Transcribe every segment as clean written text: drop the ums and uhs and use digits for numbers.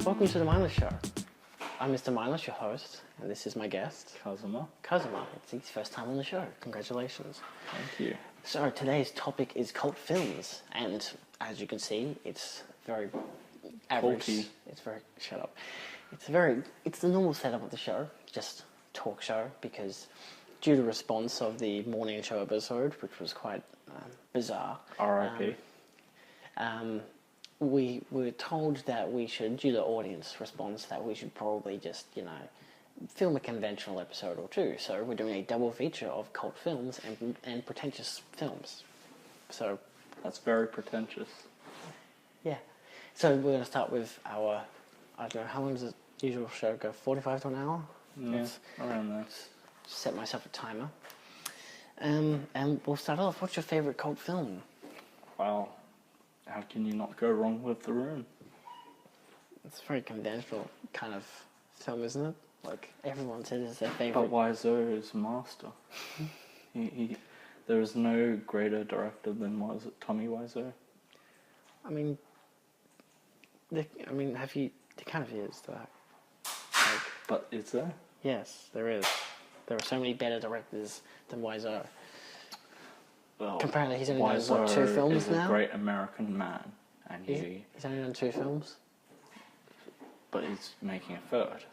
Welcome to the Mindless Show. I'm Mr. Mindless, your host, and this is my guest, Kazuma. Kazuma. It's his first time on the show. Congratulations. Thank you. So today's topic is cult films, and as you can see, it's very average. Culty. It's very shut up. It's the normal setup of the show, just talk show, because due to response of the morning show episode, which was quite bizarre. R.I.P. We were told that we should, due to audience response, that we should probably just, film a conventional episode or two. So we're doing a double feature of cult films and pretentious films. So That's very pretentious. yeah. So we're going to start with our, I don't know, how long does the usual show go? 45 to an hour? Yeah, around there. Set myself a timer. And we'll start off. What's your favourite cult film? Wow. How can you not go wrong with The Room? It's a very conventional kind of film, isn't it? Like, everyone says it's their But favourite. Wiseau is a master. There is no greater director than Tommy Wiseau. I mean, there kind of is, though. Like, But is there? yes, there is. There are so many better directors than Wiseau. Well, Apparently he's only done, Wiseau what, 2 films is now? a great American man, and He's only done 2 films? but he's making a third.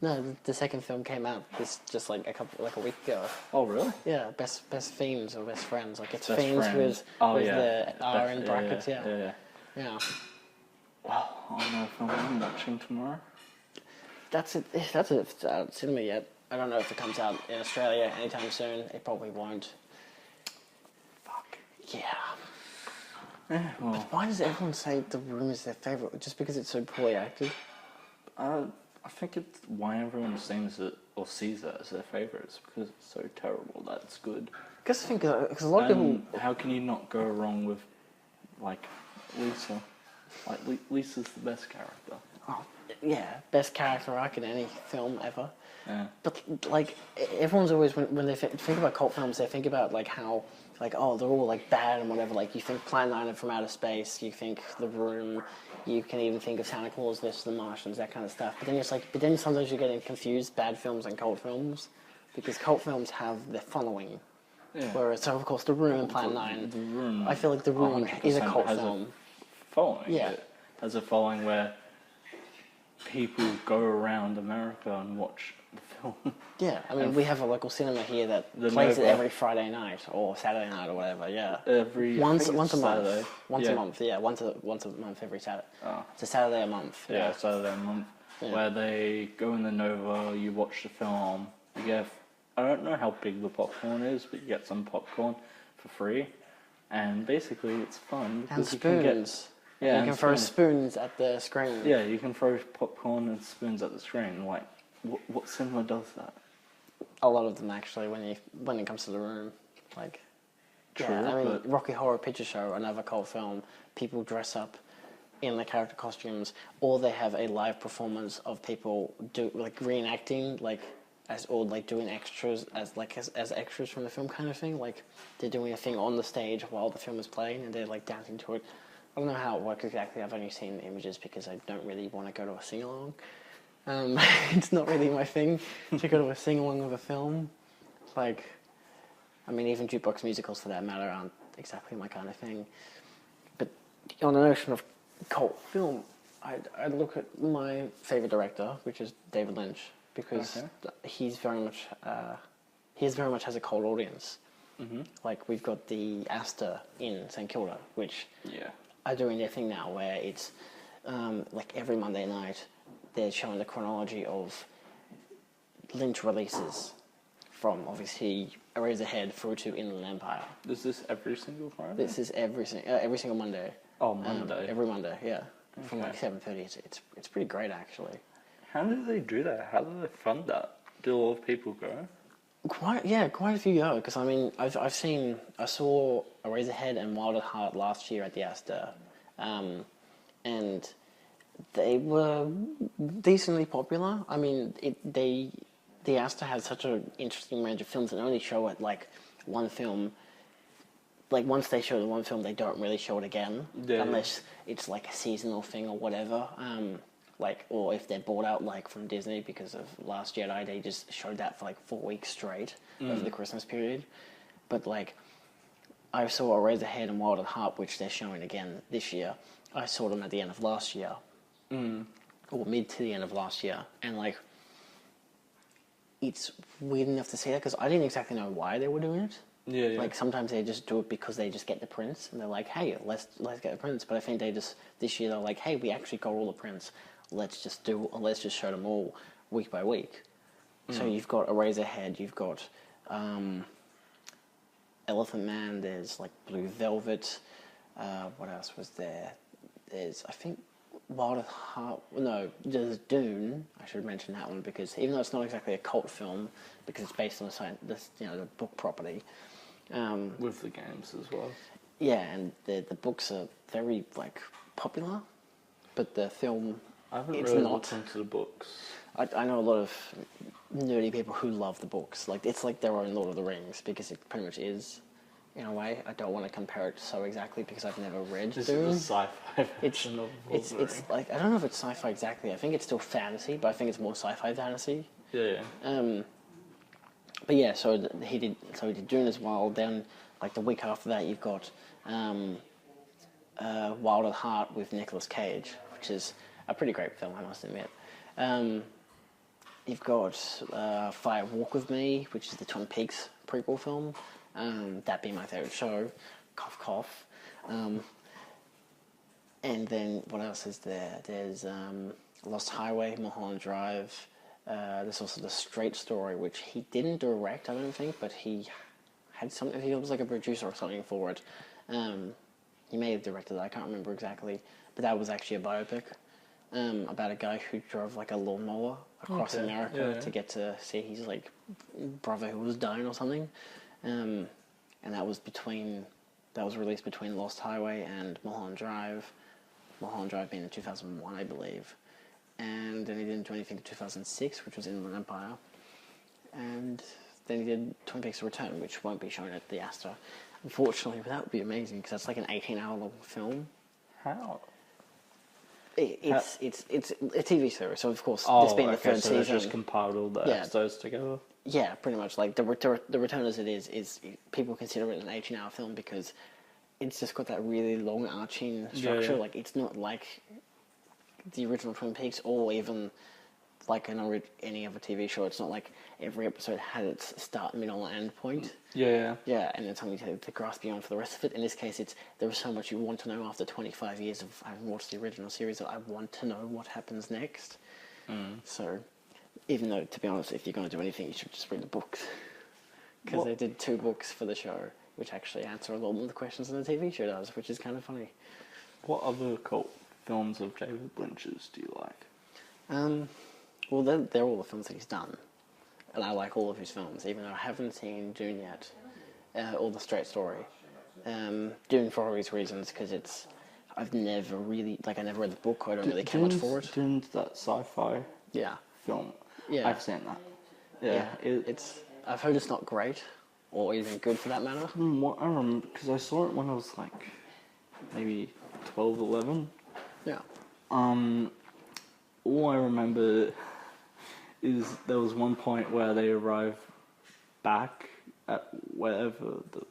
No, the second film came out just like a week ago. Oh, really? Yeah, best fiends or best friends. Like it's Best fiends Friends. with the R in brackets. Yeah. Well, I don't know if I'm watching tomorrow. That's it. That's it. It's out at cinema yet. I don't know if it comes out in Australia anytime soon. It probably won't. Fuck. Yeah. Yeah, well, But why does everyone say The Room is their favourite? Just because it's so poorly acted? I think it's why everyone sees it as their favourite. It's because it's so terrible that it's good. Because a lot of people. How can you not go wrong with, like, Lisa? Like, Lisa's the best character. Oh, yeah, best character arc in any film ever. Yeah. But like everyone's always when they think about cult films, they think about like how they're all like bad and whatever. Like you think Planet Nine from Outer Space, you think The Room, you can even think of Santa Claus vs. the Martians, that kind of stuff. But then sometimes you're getting confused bad films and cult films because cult films have their following. Yeah. Whereas so of course The Room and Planet Nine, The Room. I feel like The Room is a cult has film. A following. Yeah. It has a following where people go around America and watch the film. Yeah, I mean, we have a local cinema here that The plays it Nova. every Friday night or Saturday night or whatever. Yeah, Once a month. Saturday. Once a month. Yeah, once a month every Saturday. Oh. It's a Saturday a month. Yeah, Saturday a month. Yeah. Where they go in the Nova, you watch the film, you get, I don't know how big the popcorn is, but you get some popcorn for free. And basically it's fun. And Because you can get, spoons. yeah, You and can throw spoons. spoons at the screen. Yeah, you can throw popcorn and spoons at the screen. Like, what cinema does that? A lot of them actually. When it comes to The Room, like. True, yeah, I mean, but- Rocky Horror Picture Show, another cult film. People dress up in the character costumes, or they have a live performance of people reenacting, doing extras as extras from the film, kind of thing. Like they're doing a thing on the stage while the film is playing, and they're like dancing to it. I don't know how it works exactly. I've only seen images because I don't really want to go to a sing along. It's not really my thing to go to a sing along of a film. Like, I mean, even jukebox musicals for that matter aren't exactly my kind of thing. But on the notion of cult film, I'd look at my favourite director, which is David Lynch, because he's very much has a cult audience. Mm-hmm. Like we've got the Astor in St Kilda, which are doing their thing now, where it's like every Monday night they're showing the chronology of Lynch releases from obviously Eraserhead through to Inland Empire. Is this every single Friday? This is every single Monday. Oh, Monday. Every Monday, yeah. Okay. From like 7:30. It's pretty great actually. How do they do that? How do they fund that? Do a lot of people go? Quite a few go, because I mean I saw Eraserhead and Wild at Heart last year at the Astor, and they were decently popular. I mean the Astor has such an interesting range of films and only show it like one film. Like once they show the one film, they don't really show it again unless it's like a seasonal thing or whatever. like, or if they're bought out, like, from Disney because of Last Jedi, they just showed that for, like, 4 weeks straight over the Christmas period. But, like, I saw Eraserhead and Wild at Heart, which they're showing again this year. I saw them at the end of last year. Or mid to the end of last year. And, like, it's weird enough to say that because I didn't exactly know why they were doing it. Yeah. Like, sometimes they just do it because they just get the prints, and they're like, hey, let's get the prints. But I think they just, this year, they're like, hey, we actually got all the prints. Let's just show them all week by week. So you've got Eraserhead, you've got Elephant Man, there's, like, Blue Velvet. What else was there? There's, I think, Wild at Heart. No, there's Dune. I should mention that one because even though it's not exactly a cult film, because it's based on the book property. With the games as well. Yeah, and the books are very, like, popular, but the film, I haven't it's really not. looked into the books. I know a lot of nerdy people who love the books. Like, it's like their own Lord of the Rings, because it pretty much is, in a way. I don't want to compare it so exactly, because I've never read This Dune. is a sci-fi version of Lord of the It's like, I don't know if it's sci-fi exactly. I think it's still fantasy, but I think it's more sci-fi fantasy. Yeah. But yeah, so he did Dune as well. Then, like, the week after that, you've got Wild at Heart with Nicolas Cage, which is a pretty great film, I must admit. You've got Fire Walk With Me, which is the Twin Peaks prequel film. That being my favourite show. Cough, cough. And then, what else is there? There's Lost Highway, Mulholland Drive. There's also The Straight Story, which he didn't direct, I don't think, but he had something. He was like a producer or something for it. He may have directed it, I can't remember exactly, but that was actually a biopic about a guy who drove, like, a lawnmower across America to get to see his, like, brother who was dying or something. And that was released between Lost Highway and Mulholland Drive. Mulholland Drive being in 2001, I believe. And then he didn't do anything in 2006, which was Inland Empire. And then he did Twin Peaks: The Return, which won't be shown at the Astor, unfortunately, but that would be amazing, because that's like an 18-hour long film. How? It's a TV series, so of course, this being the third so season. just compiled all the episodes together? Yeah, pretty much. Like, the Return as it is people consider it an 18-hour film because it's just got that really long arching structure. Yeah. Like, it's not like the original Twin Peaks or even like any other TV show. It's not like every episode had its start, middle, and end point. Yeah. Yeah, and it's something to grasp beyond for the rest of it. In this case, there is so much you want to know after 25 years of having watched the original series that I want to know what happens next. So, even though, to be honest, if you're going to do anything, you should just read the books. Because they did 2 books for the show, which actually answer a lot of the questions than the TV show does, which is kind of funny. What other cult films of David Lynch's do you like? Well, they're all the films that he's done. And I like all of his films, even though I haven't seen Dune yet, or The Straight Story. Dune for obvious reasons, because I've never really, like, I never read the book, I don't really care much for it. Dune's that sci-fi film. Yeah. I've seen that. Yeah. I've heard it's not great, or even good for that matter. I remember, because I saw it when I was, like, maybe 12, 11. Yeah. All I remember is there was one point where they arrive back at wherever the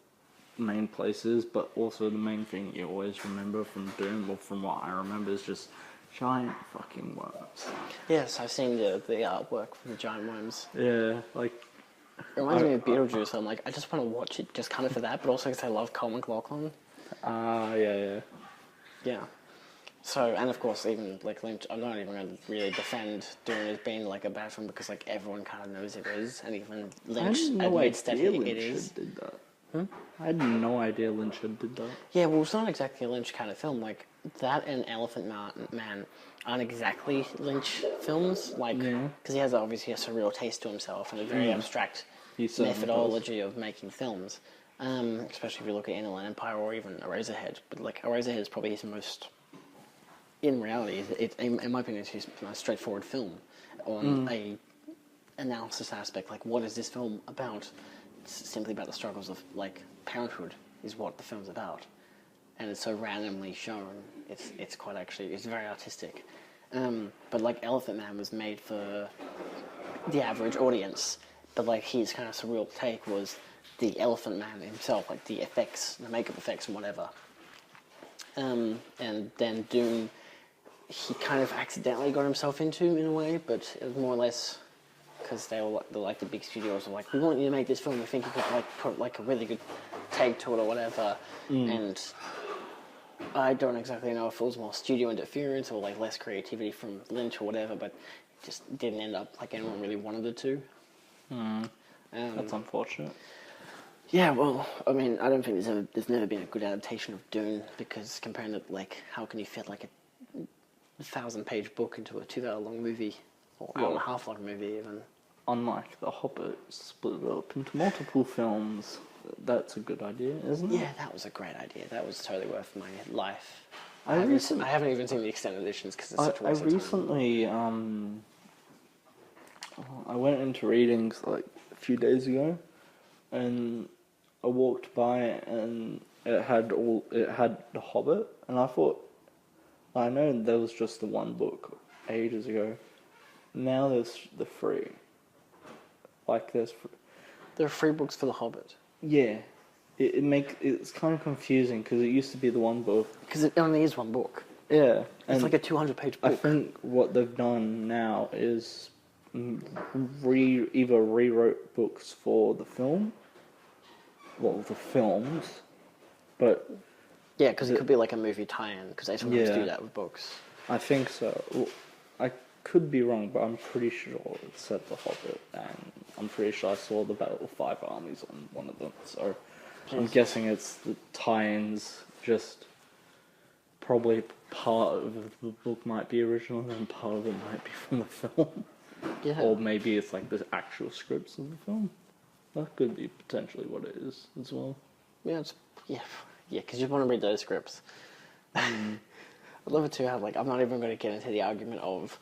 main place is, but also the main thing you always remember from Doom, or from what I remember, is just giant fucking worms. Yes, I've seen the artwork for the giant worms. Yeah, like... It reminds me of Beetlejuice. I'm like, I just want to watch it just kind of for that, but also because I love Cole McLaughlin. Yeah. Yeah. So, and of course, even, like, Lynch, I'm not even going to really defend Dune as being, like, a bad film, because, like, everyone kind of knows it is, and even Lynch admits that it is. Did that. I had no idea Lynch did that. Yeah, well, it's not exactly a Lynch kind of film. Like, that and Elephant Man aren't exactly Lynch films, like, because he has obviously a surreal taste to himself and a very abstract methodology of making films. Especially if you look at Inland Empire or even Eraserhead. But, like, Eraserhead is probably his most... In reality, in my opinion, it's his most straightforward film on a analysis aspect. Like, what is this film about? It's simply about the struggles of, like, parenthood is what the film's about. And it's so randomly shown. It's quite actually... It's very artistic. But like Elephant Man was made for the average audience, but like his kind of surreal take was the Elephant Man himself, like the effects, the makeup effects and whatever. And then Dune, he kind of accidentally got himself into in a way, but it was more or less because they're like the big studios are like, we want you to make this film. We think you could like put like a really good take to it or whatever. And I don't exactly know if it was more studio interference or like less creativity from Lynch or whatever, but it just didn't end up like anyone really wanted it to. That's unfortunate. Yeah, well, I mean, I don't think there's never been a good adaptation of Dune, because comparing it, like, how can you fit like a 1,000-page book into a 2-hour-long movie, or hour-and-a-half-long movie even? Unlike The Hobbit, split it up into multiple films. That's a good idea, isn't it? Yeah, that was a great idea. That was totally worth my life. I haven't even seen the extended editions because it's such a waste of time. recently, I went into readings like a few days ago, and I walked by and it had The Hobbit, and I thought, I know there was just the one book ages ago. Now there's the three. Like there are 3 books for The Hobbit. Yeah, it's kind of confusing because it used to be the one book. Because it only is one book. Yeah, it's like a 200-page book. I think what they've done now is either rewrote books for the film, the films, but yeah, because it could be like a movie tie-in, because they sometimes do that with books. I think so. Well, I could be wrong, but I'm pretty sure it said The Hobbit, and I'm pretty sure I saw the Battle of 5 Armies on one of them, so I'm guessing it's the tie-ins, just probably part of the book might be original and part of it might be from the film. Yeah. Or maybe it's like the actual scripts of the film. That could be potentially what it is as well. Yeah, because you want to read those scripts. I'd love it too how, like, I'm not even going to get into the argument of,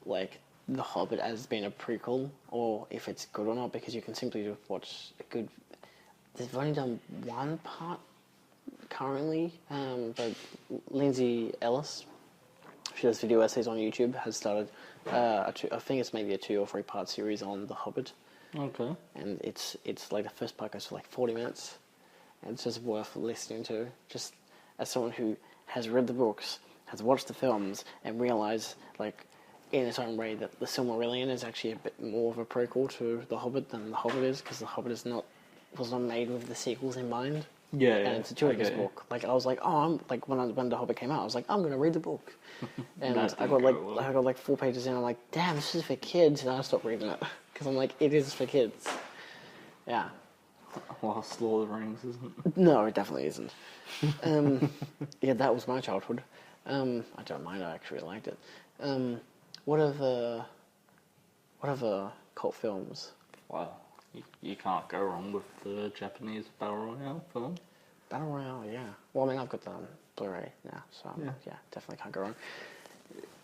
like, The Hobbit as being a prequel, or if it's good or not, because you can simply just watch a good... They've only done one part currently, but Lindsay Ellis, she does video essays on YouTube, has started, I think it's maybe a 2 or 3 part series on The Hobbit. Okay. And it's like the first part goes for like 40 minutes, and it's just worth listening to, just as someone who has read the books, has watched the films, and realised, like, in its own way, that The Silmarillion is actually a bit more of a prequel to The Hobbit than The Hobbit is, because The Hobbit was not made with the sequels in mind. Yeah, and it's a children's book. Like, I was like, I'm like, when The Hobbit came out, I was like, I'm gonna read the book, and I got like 4 pages in. I'm like, damn, this is for kids, and I stopped reading it because I'm like, it is for kids. Yeah. Last Lord of the Rings isn't. No, it definitely isn't. Yeah, that was my childhood. I don't mind. I actually liked it. What other cult films? Wow. You can't go wrong with the Japanese Battle Royale film. Battle Royale, yeah. Well, I mean, I've got the Blu-ray now, so yeah, definitely can't go wrong.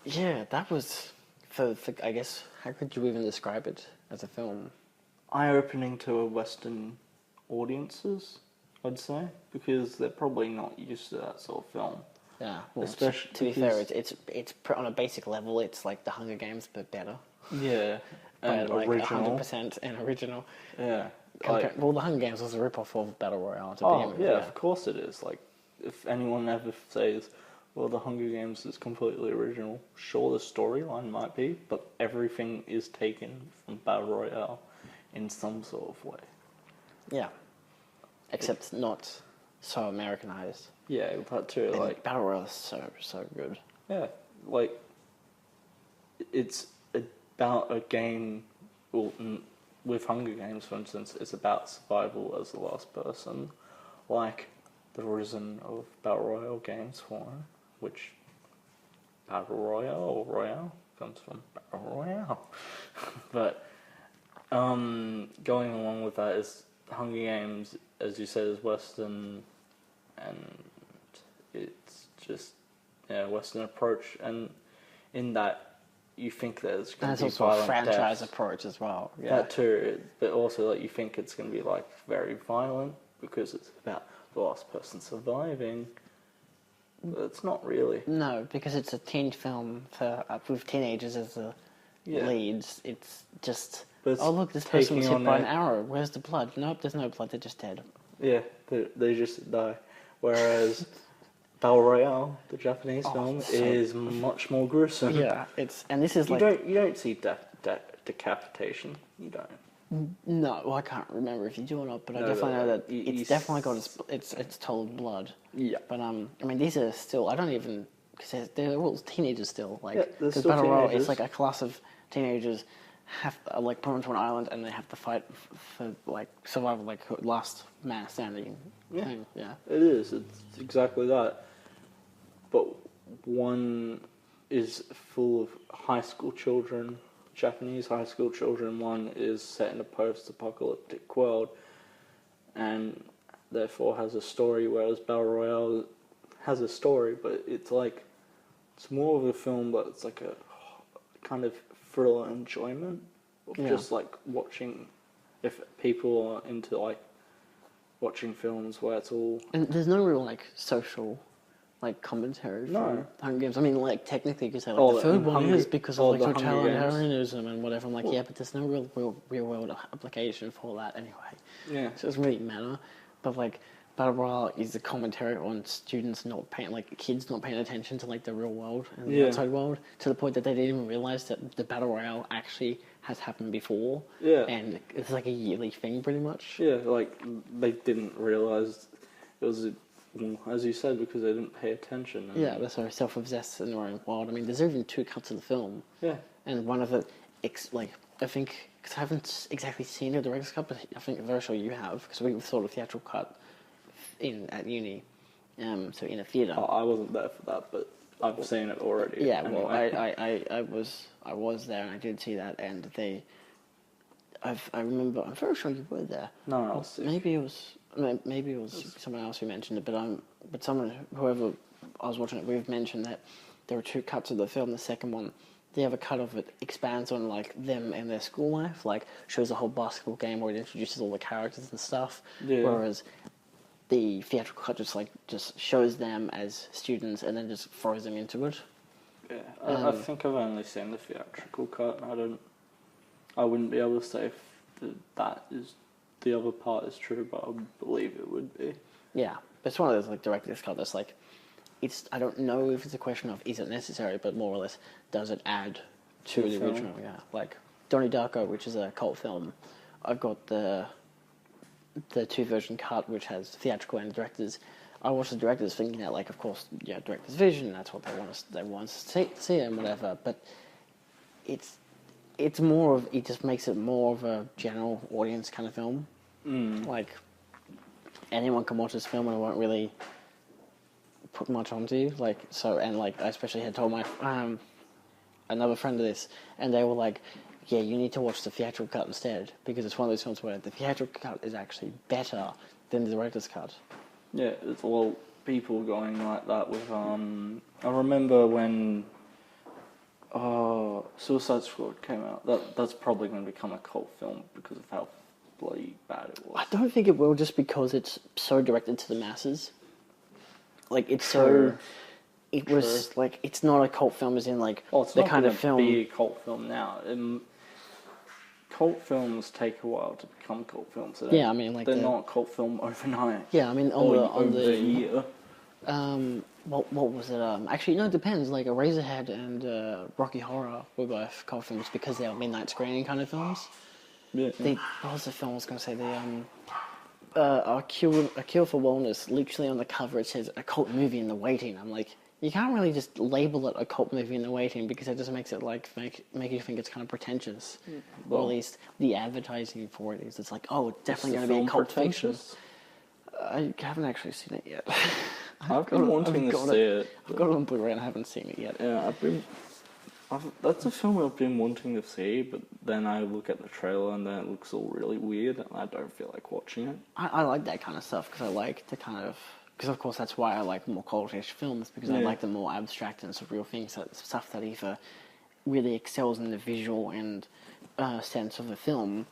Yeah, that was, for I guess, how could you even describe it as a film? Eye-opening to Western audiences, I'd say, because they're probably not used to that sort of film. Yeah, well, especially to be fair, it's on a basic level, it's like the Hunger Games, but better. Yeah. And like original. 100% and original. Yeah. Well, the Hunger Games was a rip-off of Battle Royale to begin with. Yeah, of course it is. Like, if anyone ever says, well, the Hunger Games is completely original, sure, the storyline might be, but everything is taken from Battle Royale in some sort of way. Yeah. Except not so Americanized. Yeah, that too. And like, Battle Royale is so good. Yeah, like, it's about a game, well, with Hunger Games, for instance, it's about survival as the last person, like the Risen of Battle Royale games for, which Battle Royale or Royale comes from Battle Royale. But going along with that is Hunger Games, as you said, is Western, and it's just Western approach, and in that you think there's going to be also violent a franchise deaths. approach as well. Yeah. That too, but also like you think it's going to be like very violent because it's about the last person surviving. It's not really. No, because it's a teen film for with teenagers as the Yeah. leads. It's just, But it's oh look, this person was taking hit by on an arrow. Where's the blood? Nope, there's no blood. They're just dead. Yeah, they just die. Whereas Battle Royale, the Japanese film, so- is much more gruesome. Yeah, and this is You like don't see decapitation. You don't. no, well, I can't remember if you do or not, but I No, definitely know but that you it's definitely got it's told blood. Yeah. But I mean, these are still, I don't even, because they're all teenagers still. Like, Yeah, they're because still Battle Royale, teenagers. it's like a class of teenagers have like put onto an island and they have to fight for like survival, like last man standing. Yeah. Thing. Yeah. It is. It's exactly that. But one is full of high school children, Japanese high school children. One is set in a post-apocalyptic world, and therefore has a story. Whereas Battle Royale has a story, but it's more of a film, but it's like a kind of thriller enjoyment of just like watching. If people are into like watching films where it's all And there's no real like social like commentary No. from Hunger Games. I mean, like technically, you could say like Oh, the third and one Hunger- is because oh, of the like Hunger Games. totalitarianism and whatever. I'm like, Well- yeah, but there's no real world application for that anyway. yeah. So it doesn't really matter. But like Battle Royale is a commentary on students not paying, like kids not paying attention to like the real world and the Yeah. outside world, to the point that they didn't even realize that the Battle Royale actually has happened before. Yeah. And it's like a yearly thing, pretty much. Yeah, like they didn't realize it was, as you said, because they didn't pay attention. And, Yeah, they're so self-obsessed in their own world. I mean, there's even 2 cuts of the film. yeah, And one of the, I think, because I haven't exactly seen the director's cut, but I think I'm very sure you have, because we saw the theatrical cut at uni, so in a theatre. I wasn't there for that, but I've seen it already. Yeah, well, anyway. I was there and I did see that, and I remember, I'm very sure you were there. No, I was sick. Maybe it was someone else who mentioned it, but whoever I was watching it with mentioned that there were 2 cuts of the film. The second one, the other cut of it expands on like them and their school life, like shows the whole basketball game where it introduces all the characters and stuff. Yeah. Whereas the theatrical cut just shows them as students and then just throws them into it. Yeah, I think I've only seen the theatrical cut. I wouldn't be able to say if that is the other part is true, but I believe it would be. Yeah, but it's one of those like director's cut that's like, I don't know if it's a question of is it necessary, but more or less does it add to the film. original? Yeah, like Donnie Darko, which is a cult film. I've got the 2-version cut, which has theatrical and directors. I watched the directors thinking that, like, of course, yeah, director's vision. That's what they want us to see and whatever. But it's more of, it just makes it more of a general audience kind of film. Like anyone can watch this film and it won't really put much onto you. Like, so, and like I especially had told my another friend of this, and they were like, yeah, you need to watch the theatrical cut instead, because it's one of those films where the theatrical cut is actually better than the director's cut. Yeah, it's well, people going like that with I remember when Suicide Squad came out. That's probably going to become a cult film because of how bloody bad it was. I don't think it will, just because it's so directed to the masses. Like, it's True. so... It was, like, it's not a cult film as in, like, Well, it's the not kind going of to film... be a cult film now. Cult films take a while to become cult films. So Yeah, I mean, like they're the- not a cult film overnight. Yeah, I mean, Or on over a year. what was it? Actually, no, it depends. Like, Eraserhead and Rocky Horror were both cult films because they were midnight screening kind of films. Yeah. What was the film I was going to say? A Cure for Wellness. Literally on the cover, it says a cult movie in the waiting. I'm like, you can't really just label it a cult movie in the waiting, because it just makes it like make you think it's kind of pretentious. Or at least the advertising for it is. It's like, oh, it's definitely going to be a cult film. I haven't actually seen it yet. I've been wanting to see it. I've got it on Blu-ray and I haven't seen it yet. Yeah, that's a film I've been wanting to see, but then I look at the trailer and then it looks all really weird, and I don't feel like watching it. I like that kind of stuff because I like to kind of... Because, of course, that's why I like more cultish films, because I like the more abstract and surreal things, stuff that either really excels in the visual and sense of the film,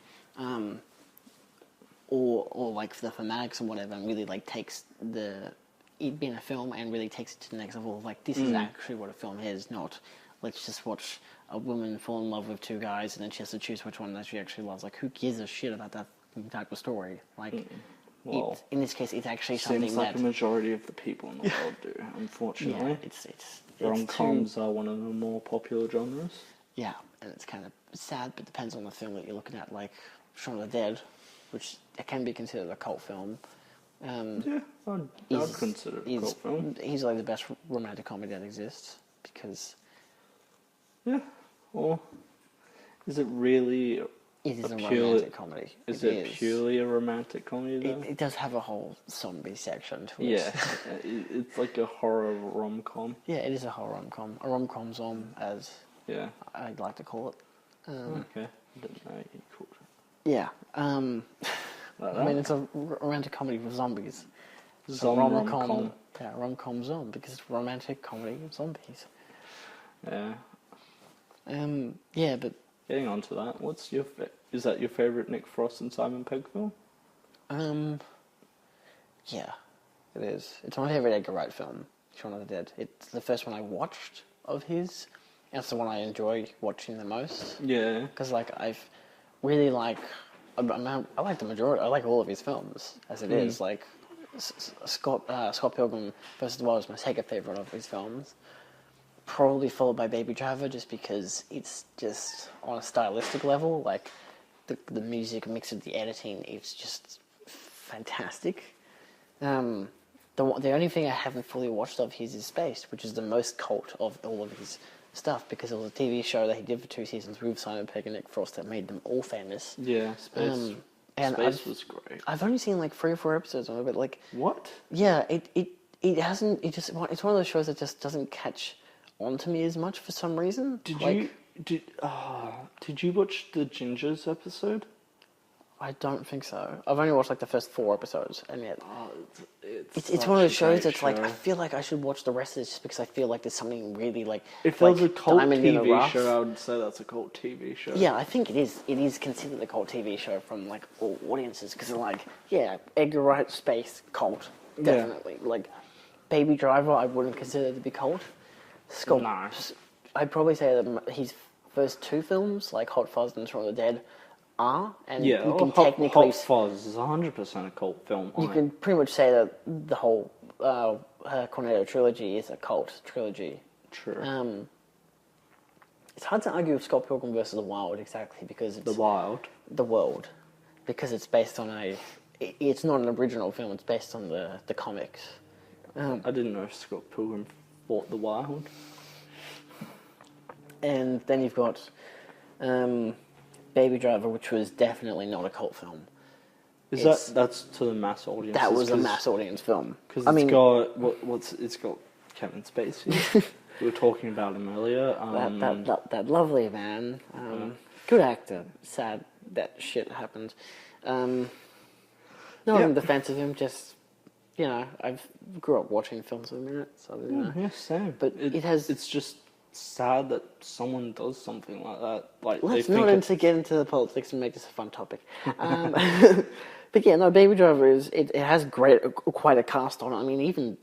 or like the thematics and whatever, and really like takes the it being a film and really takes it to the next level. Like, this is actually what a film is, not let's just watch a woman fall in love with two guys and then she has to choose which one that she actually loves. Like, who gives a shit about that type of story? Like, Well, in this case, it's actually something seems like that... a majority of the people in the world do, unfortunately. Yeah, it's rom-coms are one of the more popular genres. Yeah, and it's kind of sad, but depends on the film that you're looking at. Like Shaun of the Dead, which can be considered a cult film. Yeah, I'd consider it a cult film. He's like the best romantic comedy that exists because... Yeah, or is it really... It is a romantic comedy. Is it purely a romantic comedy, though? It does have a whole zombie section to it. Yeah, it's like a horror rom-com. Yeah, it is a horror rom-com. A rom-com zom, as I'd like to call it. Okay, I didn't know you called it. Yeah. I mean, it's a romantic comedy with zombies. Rom-com. Yeah, rom-com zom, because it's romantic comedy with zombies. Yeah. Yeah, but... Getting on to that, what's your... Is that your favourite Nick Frost and Simon Pegg film? Yeah, it is. It's my favourite Edgar Wright film, Shaun of the Dead. It's the first one I watched of his, and it's the one I enjoy watching the most. Yeah. Because, like, I've really, like... I like the majority... I like all of his films, as it is. Like, Scott Pilgrim vs. the World is my second favourite of his films. Probably followed by Baby Driver, just because it's just, on a stylistic level, like... The music mixed with the editing, it's just fantastic. The only thing I haven't fully watched of his is Spaced, which is the most cult of all of his stuff, because it was a TV show that he did for 2 seasons with Simon Pegg and Nick Frost that made them all famous. Yeah, Spaced. And Spaced was great. I've only seen like 3 or 4 episodes of it, but like... What? Yeah, it hasn't... It's one of those shows that just doesn't catch on to me as much for some reason. Did you watch the Gingers episode? I don't think so. I've only watched like the first 4 episodes, and yet it's one of such those a shows great that's like show. I feel like I should watch the rest of this just because I feel like there's something really like... If there was like a cult diamond in the TV rough. show, I would say that's a cult TV show. Yeah, I think it is. It is considered a cult TV show from like all audiences because they're like, yeah, Edgar Wright Space cult, definitely. Yeah. Like Baby Driver, I wouldn't consider to be cult. Scott, No. I'd probably say that his first 2 films, like Hot Fuzz and Shaun of the Dead, are, and you can technically... Hot Fuzz is 100% a cult film. You can pretty much say that the whole Cornetto trilogy is a cult trilogy. True. It's hard to argue with Scott Pilgrim versus the Wild exactly because it's... The World. Because it's based on it's not an original film, it's based on the comics. I didn't know Scott Pilgrim fought the Wild. And then you've got Baby Driver, which was definitely not a cult film. That's to the mass audience? That was a mass audience film. Because it's got Kevin Spacey. We were talking about him earlier. That lovely man. Good actor. Sad that shit happened. No, I'm in defense of him. Just I've grew up watching films with him in it, so yeah, same. But it's just sad that someone does something like that. Like, let's not get into the politics and make this a fun topic. But yeah, no, Baby Driver it has quite a cast on it. I mean, even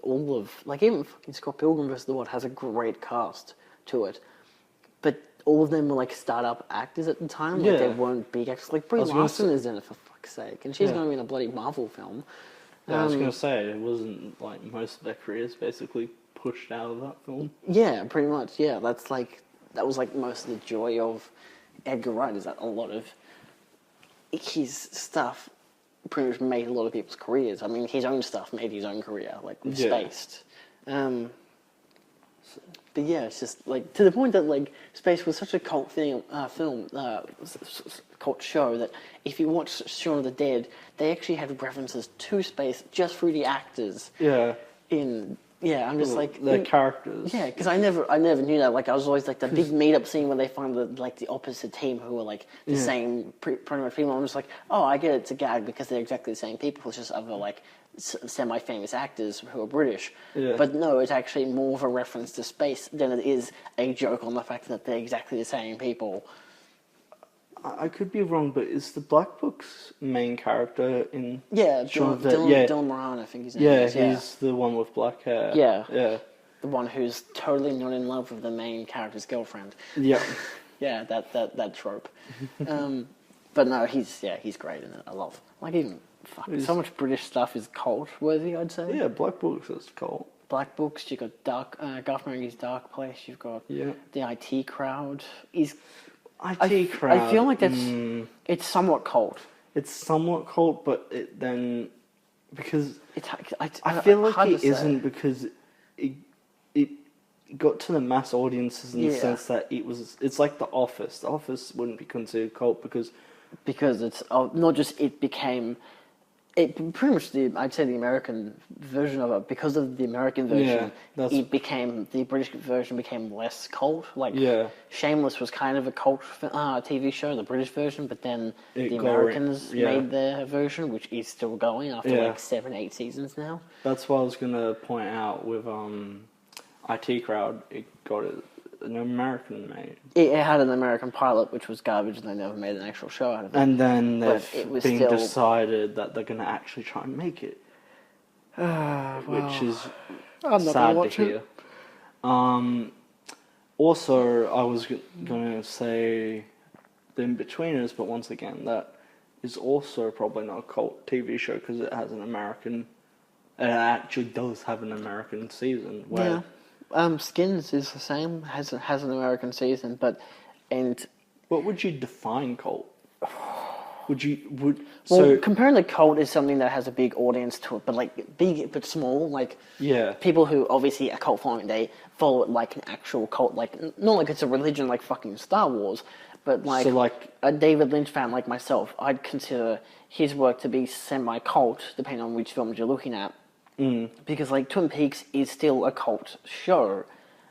fucking Scott Pilgrim vs. the World has a great cast to it. But all of them were like start-up actors at the time. Like they weren't big actors. Like Brie Larson is in it, for fuck's sake, and she's going to be in a bloody Marvel film. Yeah, I was going to say, it wasn't like most of their careers basically pushed out of that film. Yeah, pretty much. Yeah, that was like most of the joy of Edgar Wright, is that a lot of his stuff pretty much made a lot of people's careers. I mean, his own stuff made his own career, like with Spaced. But yeah, it's just like to the point that like Spaced was such a cult cult show that if you watch Shaun of the Dead, they actually had references to Spaced just through the actors. Yeah. I'm just like their characters. Yeah, because I never knew that. Like I was always like the big meetup scene where they find the opposite team who are like the same pretty much people. I'm just like, oh, I get it's a gag because they're exactly the same people. It's just other like semi-famous actors who are British. Yeah. But no, it's actually more of a reference to Space than it is a joke on the fact that they're exactly the same people. I could be wrong, but is the Black Book's main character in... Yeah, Shaun of the Dylan, Dead? Dylan Moran, I think his name Yeah, is. Yeah, he's the one with black hair. Yeah. Yeah. the one who's totally not in love with the main character's girlfriend. Yeah. Yeah, that trope. But no, he's great in it. I love, like, even so much British stuff is cult worthy, I'd say. Yeah, Black Books is cult. Black Books, you've got Garth Marenghi's Dark Place, you've got Yeah. the IT Crowd. IT Crowd. I feel like it's somewhat cult. It's somewhat cult, but it then because I feel like hard it to say. isn't because it got to the mass audiences in the Yeah. sense that it's like The Office. The Office wouldn't be considered cult because it's not just it became pretty much I'd say the American version of it, because of the American version. The British version became less cult. Like Shameless was kind of a cult TV show, the British version, but then the Americans made their version, which is still going after like 7-8 seasons now. That's what I was gonna point out with IT Crowd. It got an American made. It had an American pilot, which was garbage, and they never made an actual show out of it. And then they've decided that they're going to actually try and make it. Which is sad to hear. Also, I was going to say The In-Betweeners, but once again, that is also probably not a cult TV show because it has an American... It actually does have an American season. Where Skins is the same, has an American season, what would you define cult? Comparing to cult is something that has a big audience to it, but like big but small, like people who obviously are cult following, they follow it like an actual cult, like not like it's a religion like fucking Star Wars, but like a David Lynch fan like myself, I'd consider his work to be semi-cult, depending on which films you're looking at. Because like Twin Peaks is still a cult show,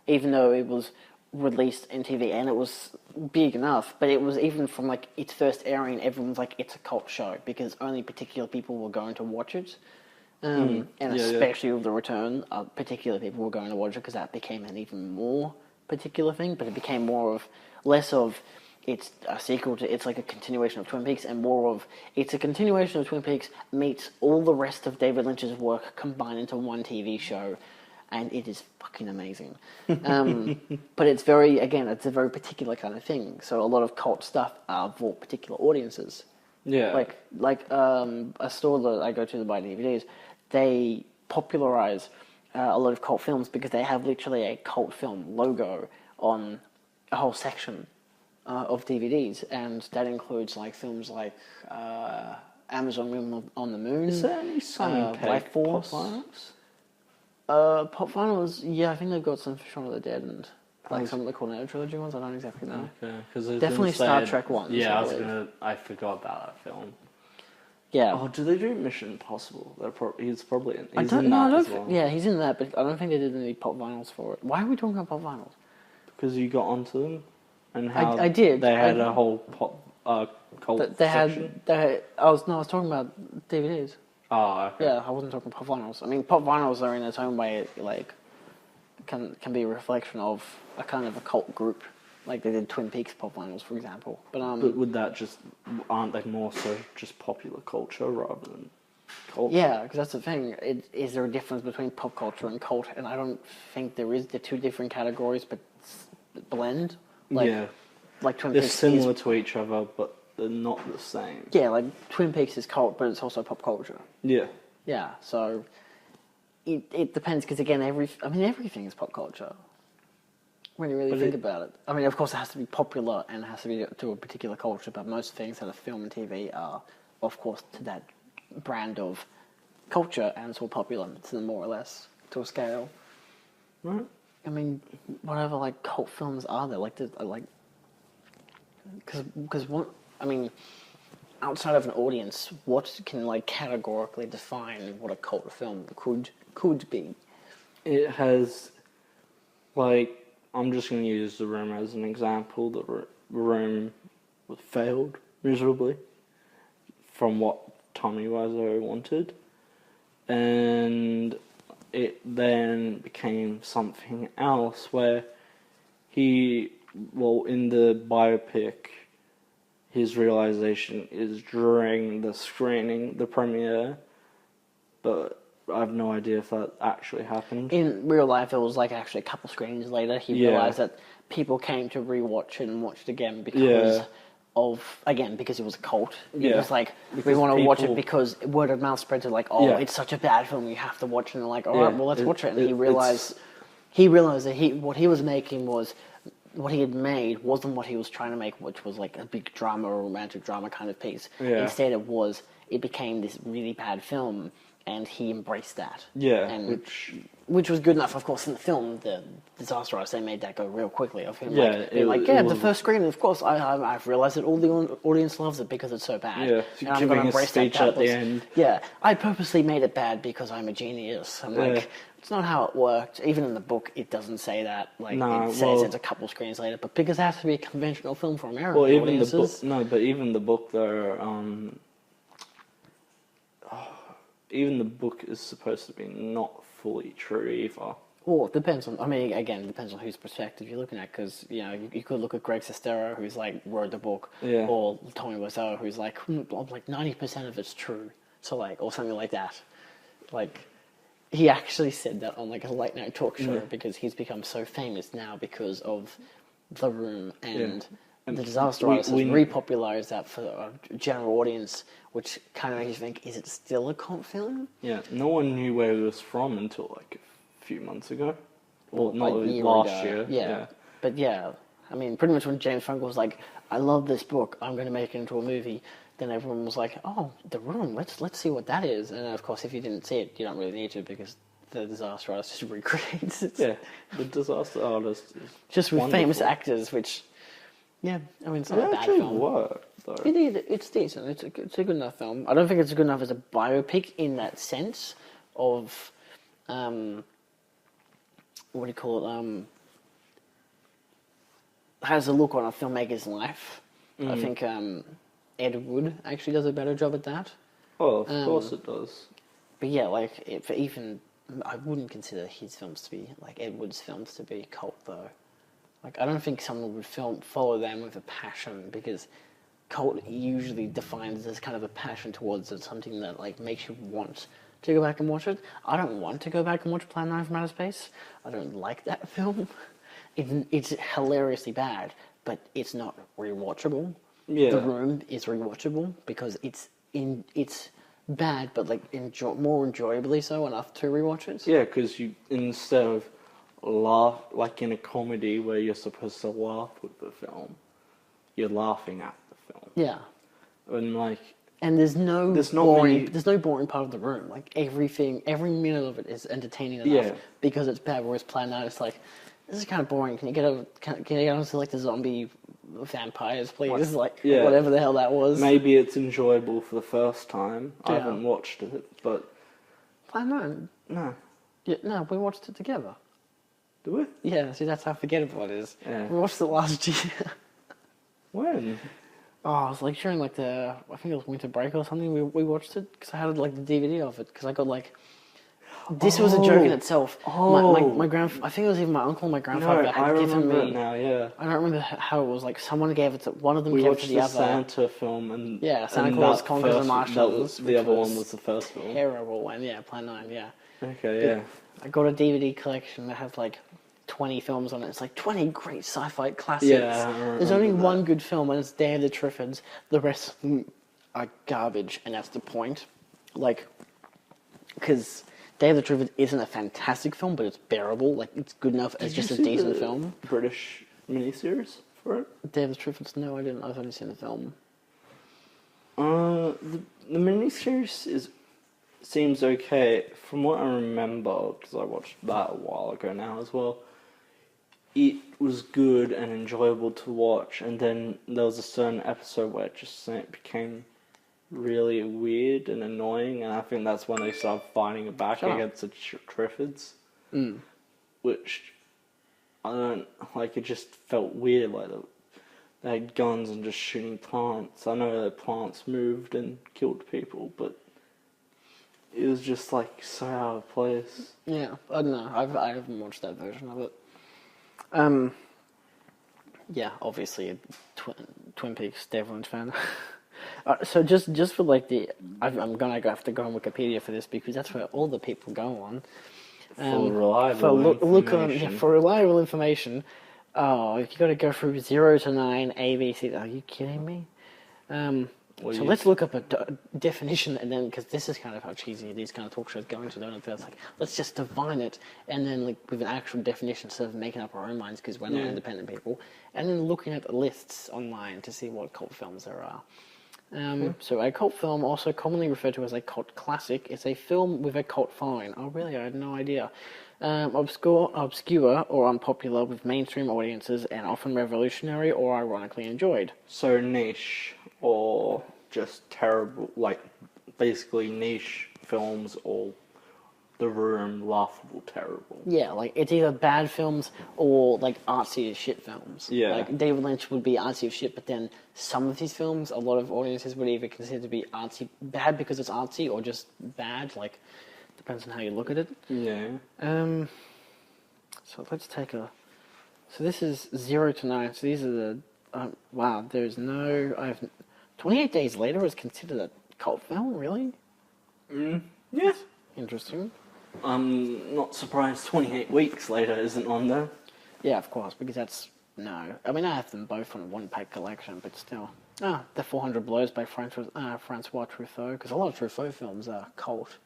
even though it was released in TV and it was big enough, but it was even from like its first airing, everyone's like, it's a cult show because only particular people were going to watch it. Especially with the return, particular people were going to watch it because that became an even more particular thing, but it became less of it's a sequel to, it's like a continuation of Twin Peaks, and more of it's a continuation of Twin Peaks meets all the rest of David Lynch's work combined into one TV show, and it is fucking amazing. But it's it's a very particular kind of thing. So a lot of cult stuff are for particular audiences. Yeah. Like a store that I go to buy DVDs, they popularize a lot of cult films because they have literally a cult film logo on a whole section of DVDs, and that includes like films like Amazon Women on the Moon. Is there any Simon Pegg Life Force? pop vinyls? Pop vinyls, yeah, I think they've got some for Shaun of the Dead and like some of the Cornetto trilogy ones. I don't exactly know. Okay, because Definitely Star Trek ones. Yeah, I forgot about that film. Yeah. Oh, do they do Mission Impossible? He's probably in. I don't know. Yeah, he's in that, but I don't think they did any pop vinyls for it. Why are we talking about pop vinyls? Because you got onto them. And how I did. They had a whole cult section. I was talking about DVDs. Oh, okay. Yeah, I wasn't talking pop vinyls. I mean, pop vinyls are in its own way like can be a reflection of a kind of a cult group. Like they did Twin Peaks pop vinyls, for example. But would that aren't they more so just popular culture rather than cult? Yeah, because that's the thing. Is there a difference between pop culture and cult? And I don't think there is. They're two different categories, but blend. Like Twin Peaks. They're similar to each other, but they're not the same. Yeah, like Twin Peaks is cult, but it's also pop culture. Yeah. Yeah, so it depends, because again, everything is pop culture. When you really think about it. I mean, of course, it has to be popular and it has to be to a particular culture, but most things that are film and TV are, of course, to that brand of culture, and it's all popular to them more or less, to a scale. Right. I mean, whatever like cult films are there? Like, because what? I mean, outside of an audience, what can like categorically define what a cult film could be? It has, like, I'm just going to use The Room as an example. The Room failed miserably from what Tommy Wiseau wanted, and it then became something else where in the biopic, his realization is during the screening, the premiere, but I have no idea if that actually happened. In real life, it was like actually a couple screenings later, he realized that people came to rewatch it and watch it again because because it was a cult. It was like, because we want to watch it because word of mouth spread to like, it's such a bad film, you have to watch it. And they're like, all right, well, let's watch it. And he realized that what he was making was, what he had made wasn't what he was trying to make, which was like a big drama or romantic drama kind of piece. Yeah. Instead, it became this really bad film, and he embraced that. Yeah, and which was good enough, of course. In the film, the Disaster Artist, they made that go real quickly. Of him, the first screening. Of course, I've realized that all the audience loves it because it's so bad. Yeah, and I'm giving going to a embrace speech that at the end. Yeah, I purposely made it bad because I'm a genius. I'm like, it's not how it worked. Even in the book, it doesn't say that. Like, it says it's a couple screens later, but because it has to be a conventional film for American audiences. But even the book, though, even the book is supposed to be not fully true either. Well, it depends on. I mean, again, it depends on whose perspective you're looking at. Because you could look at Greg Sestero, who's like wrote the book, or Tommy Wiseau, who's like 90% of it's true. So like, or something like that. Like, he actually said that on like a late night talk show because he's become so famous now because of The Room and The Disaster Artist has repopularized that for a general audience, which kind of makes you think, is it still a cult film? Yeah, no one knew where he was from until like a few months ago. Well, not like last year. Yeah. But I mean, pretty much when James Franco was like, I love this book, I'm going to make it into a movie, then everyone was like, oh, The Room, let's see what that is. And of course, if you didn't see it, you don't really need to, because The Disaster Artist just recreates it. Yeah, The Disaster Artist is just with wonderful. famous actors, which... Yeah, I mean, it's not a bad film. Worked, though. It's decent. It's a good enough film. I don't think it's good enough as a biopic in that sense of, what do you call it? Has a look on a filmmaker's life. I think Ed Wood actually does a better job at that. Oh, of course it does. But yeah, like I wouldn't consider his films to be like Ed Wood's films to be cult though. Like, I don't think someone would follow them with a passion, because cult usually defines as kind of a passion towards it, something that like makes you want to go back and watch it. I don't want to go back and watch Plan 9 from Outer Space. I don't like that film. It's hilariously bad, but it's not rewatchable. Yeah. The Room is rewatchable because it's bad, but like more enjoyably so enough to rewatch it. Yeah, because you, instead of laugh, like in a comedy where you're supposed to laugh with the film, you're laughing at the film. Yeah. And there's no boring part of The Room. Like, every minute of it is entertaining enough because it's bad. Whereas Plan 9, it's like, this is kind of boring. Can you get on to like the zombie vampires, please? Whatever the hell that was. Maybe it's enjoyable for the first time. I haven't watched it, but Plan 9. No. Yeah, no, we watched it together. Did we? Yeah, see, that's how forgettable it is. Yeah. We watched it last year. When? Oh, it was like during like I think it was winter break or something. We watched it because I had like the DVD of it because I got like. This was a joke in itself. My I think it was even my uncle and my grandfather had given me. Now, yeah. I don't remember how it was. Like, someone gave it to one of them. We gave watched it to the the other. Santa film and Santa Claus Conquers the Martians. The other one was the first film. Terrible one. Yeah, Plan 9. Yeah. Okay. Yeah. I got a DVD collection that has like 20 films on it. It's like 20 great sci-fi classics. Yeah, there's only one good film, and it's Day of the Triffids. The rest of them are garbage, and that's the point. Like, because Day of the Triffids isn't a fantastic film, but it's bearable. Like, it's good enough as just a decent film. British miniseries for it? Day of the Triffids? No, I didn't. I've only seen the film. The miniseries seems okay. From what I remember, because I watched that a while ago now as well, it was good and enjoyable to watch, and then there was a certain episode where it just became really weird and annoying, and I think that's when they started fighting back against the Triffids. Which, I don't, like, it just felt weird, like they had guns and just shooting plants. I know that plants moved and killed people, but it was just like so out of place. Yeah, I don't know. I haven't watched that version of it. Yeah, obviously a Twin Peaks David Lynch fan. So just for like I'm gonna have to go on Wikipedia for this because that's where all the people go on. For reliable Look on information. for reliable information. Oh, if you got to go through 0 to 9 ABC, are you kidding me? So let's look up a definition, and then because this is kind of how cheesy these kind of talk shows go into, don't it? It's like let's just define it, and then like with an actual definition instead of making up our own minds because we're not independent people, and then looking at lists online to see what cult films there are. So a cult film, also commonly referred to as a cult classic, is a film with a cult following. Oh, really? I had no idea. Obscure or unpopular with mainstream audiences, and often revolutionary or ironically enjoyed. So niche or just terrible, like basically niche films or The Room, laughable, terrible. Yeah, like it's either bad films or like artsy as shit films. Yeah. Like David Lynch would be artsy as shit, but then some of his films, a lot of audiences would either consider to be artsy bad because it's artsy or just bad. Like depends on how you look at it. Yeah. So let's take a. So this is 0 to 9. So these are the. Wow, there's no. 28 Days Later is considered a cult film, really? Yeah. Interesting. I'm not surprised 28 Weeks Later isn't on there. Yeah, of course, because that's. No. I mean, I have them both on a one-pack collection, but still. The 400 Blows by Francois Truffaut, because a lot of Truffaut films are cult.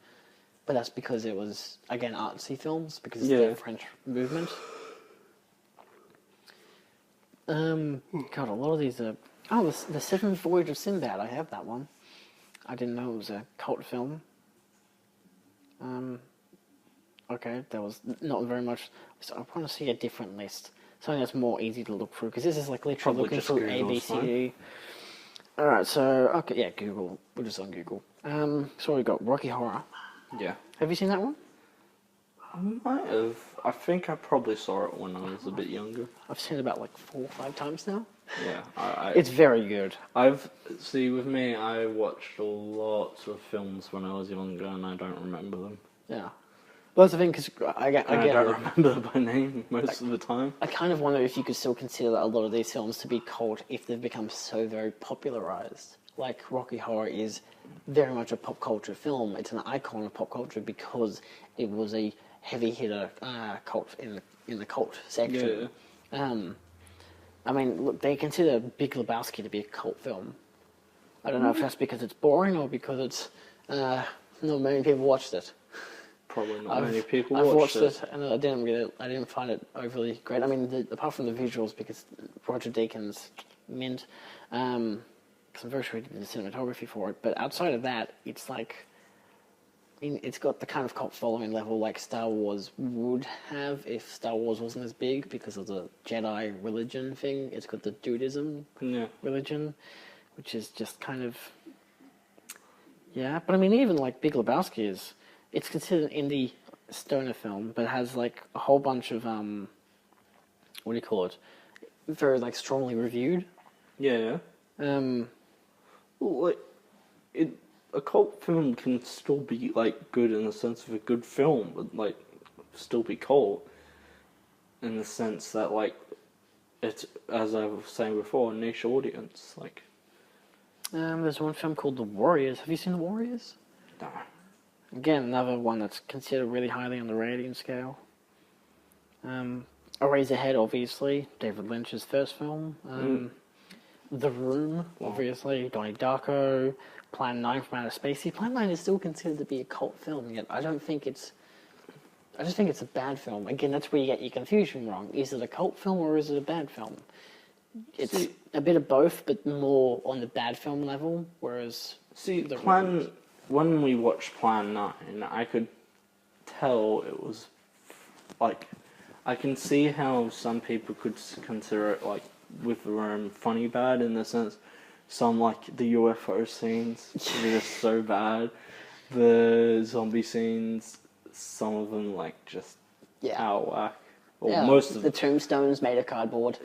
But that's because it was, again, artsy films, because it's the French movement. God, a lot of these are... Oh, the Seventh Voyage of Sinbad, I have that one. I didn't know it was a cult film. Okay, that was not very much... So I want to see a different list. Something that's more easy to look through, because this is like literally looking through ABCD. Alright, so... Okay, yeah, Google. We're just on Google. So we've got Rocky Horror. Yeah. Have you seen that one? I might have. I think I probably saw it when I was a bit younger. I've seen it about like 4 or 5 times now. Yeah, It's very good. With me, I watched lots of films when I was younger, and I don't remember them. Yeah. Well, that's the thing, because I don't remember them by name most of the time. I kind of wonder if you could still consider a lot of these films to be cult if they've become so very popularized. Like Rocky Horror is very much a pop culture film. It's an icon of pop culture because it was a heavy hitter cult in the cult section. Yeah. I mean, look, they consider Big Lebowski to be a cult film. I don't know if that's because it's boring or because it's not many people watched it. Probably not many people I've watched it, and I didn't find it overly great. I mean, apart from the visuals, because Roger Deakins mint. Because I'm very sure he did the cinematography for it, but outside of that, it's like, I mean, it's got the kind of cult following level like Star Wars would have if Star Wars wasn't as big because of the Jedi religion thing. It's got the Judaism religion, which is just kind of, yeah. But I mean, even like Big Lebowski it's considered an indie stoner film, but it has like a whole bunch of what do you call it? Very like strongly reviewed. Yeah. Well, like, a cult film can still be like good in the sense of a good film, but like still be cult in the sense that like it's, as I was saying before, a niche audience. Like, there's one film called The Warriors. Have you seen The Warriors? No. Again, another one that's considered really highly on the rating scale. Eraserhead, obviously, David Lynch's first film. The Room, obviously, Donnie Darko, Plan 9 from Outer Space. See, Plan 9 is still considered to be a cult film, yet I just think it's a bad film. Again, that's where you get your confusion wrong. Is it a cult film or is it a bad film? It's a bit of both, but more on the bad film level, whereas... When we watched Plan 9, I could tell it was, like, I can see how some people could consider it, like, with The Room, funny bad, in the sense, some, like, the UFO scenes are just so bad. The zombie scenes, some of them, like, just out of whack. Or most of the tombstones made of cardboard.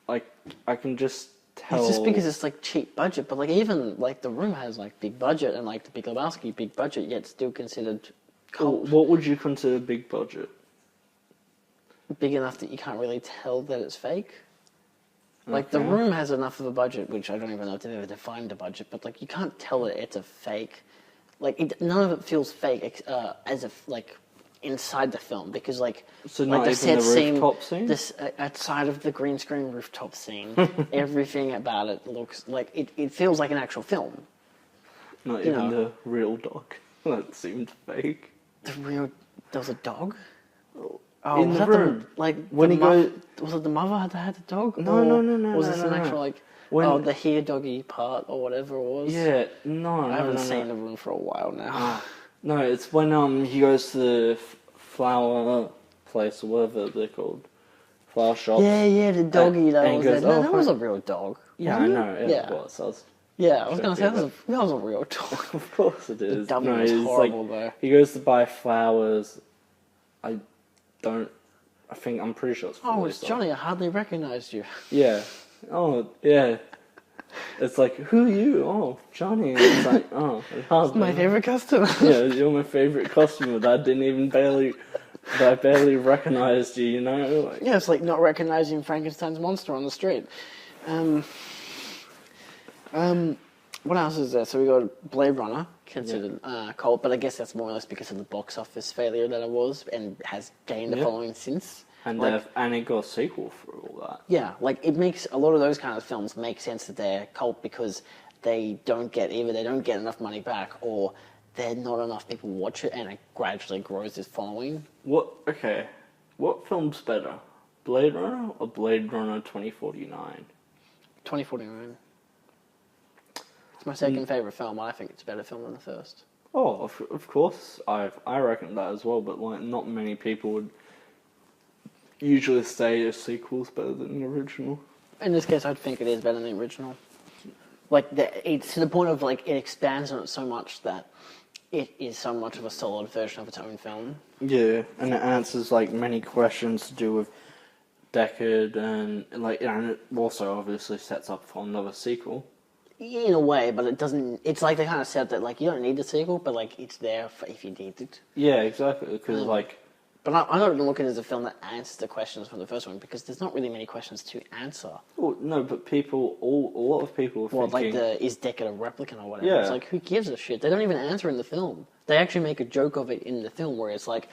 Like, I can just tell... It's just because it's, like, cheap budget, but, like, even, like, The Room has, like, big budget, and, like, The Big Lebowski, big budget, yet still considered cult. What would you consider big budget? big enough that you can't really tell that it's fake. Like, The Okay. Room has enough of a budget, which I don't even know if they've ever defined a budget, but, like, you can't tell that it's a fake. Like, none of it feels fake as if, like, inside the film, because, like... So like not even the rooftop scene? This, outside of the green screen rooftop scene, everything about it looks like... It feels like an actual film. Not you even know. the real dog. That seemed fake. There was a dog? In was the that room. When he goes... Was it the mother that had the dog? No, Or no, was this no, an no. actual, like... When- the here doggy part, or whatever it was? Yeah, no, I haven't no, seen no. The Room for a while now. No, it's when he goes to the flower place or whatever they're called. Flower shop. Yeah, the doggy that and was goes, there. No, "Oh, that hi." was a real dog. Yeah, I wasn't know. it? It was. I was Yeah, I was going to say, joking, that was a real dog. Of course it is. dummy No, was he's horrible, though. He goes to buy flowers. I'm pretty sure it's for Oh, it's Lisa. Johnny, I hardly recognised you. Yeah. Oh, yeah. It's like, who are you? Oh, Johnny. And it's like, oh, hardly. My favourite customer. Yeah, you're my favourite customer. That I barely recognised you, you know? Like, Yeah, it's like not recognising Frankenstein's monster on the street. What else is there? So we got Blade Runner, considered cult, but I guess that's more or less because of the box office failure that it was, and has gained a following since. and it got a sequel for all that. Yeah, like it makes a lot of those kind of films make sense that they're cult because they don't get enough money back, or not enough people watch it, and it gradually grows its following. What film's better? Blade Runner or Blade Runner 2049? 2049. It's my second favourite film, and I think it's a better film than the first. Oh, of course, I reckon that as well, but like not many people would usually say a sequel's better than the original. In this case, I'd think it is better than the original. Like, it's to the point of, like, it expands on it so much that it is so much of a solid version of its own film. Yeah, and it answers like many questions to do with Deckard, and it also obviously sets up for another sequel. In a way, but it doesn't... It's like they kind of said that, like, you don't need the sequel, but, like, it's there for if you need it. Yeah, exactly, because like... But I don't look at it as a film that answers the questions from the first one, because there's not really many questions to answer. Well, no, but a lot of people are thinking... is Deckard a replicant or whatever? Yeah. It's like, who gives a shit? They don't even answer in the film. They actually make a joke of it in the film, where it's like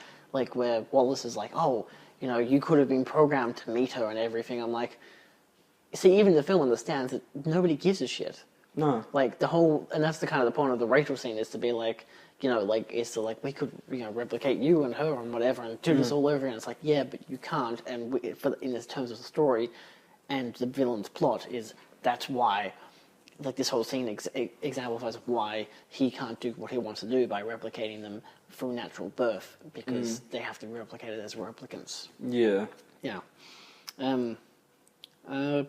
where Wallace is like, oh, you know, you could have been programmed to meet her and everything. I'm like... See, even the film understands that nobody gives a shit. No. Like, and that's the kind of the point of the Rachel scene, is to be like, you know, like, is to like, we could, you know, replicate you and her and whatever and do this all over again. It's like, yeah, but you can't. And in terms of the story and the villain's plot that's why, like, this whole scene exemplifies why he can't do what he wants to do by replicating them through natural birth, because they have to be replicated as replicants. Yeah. Yeah.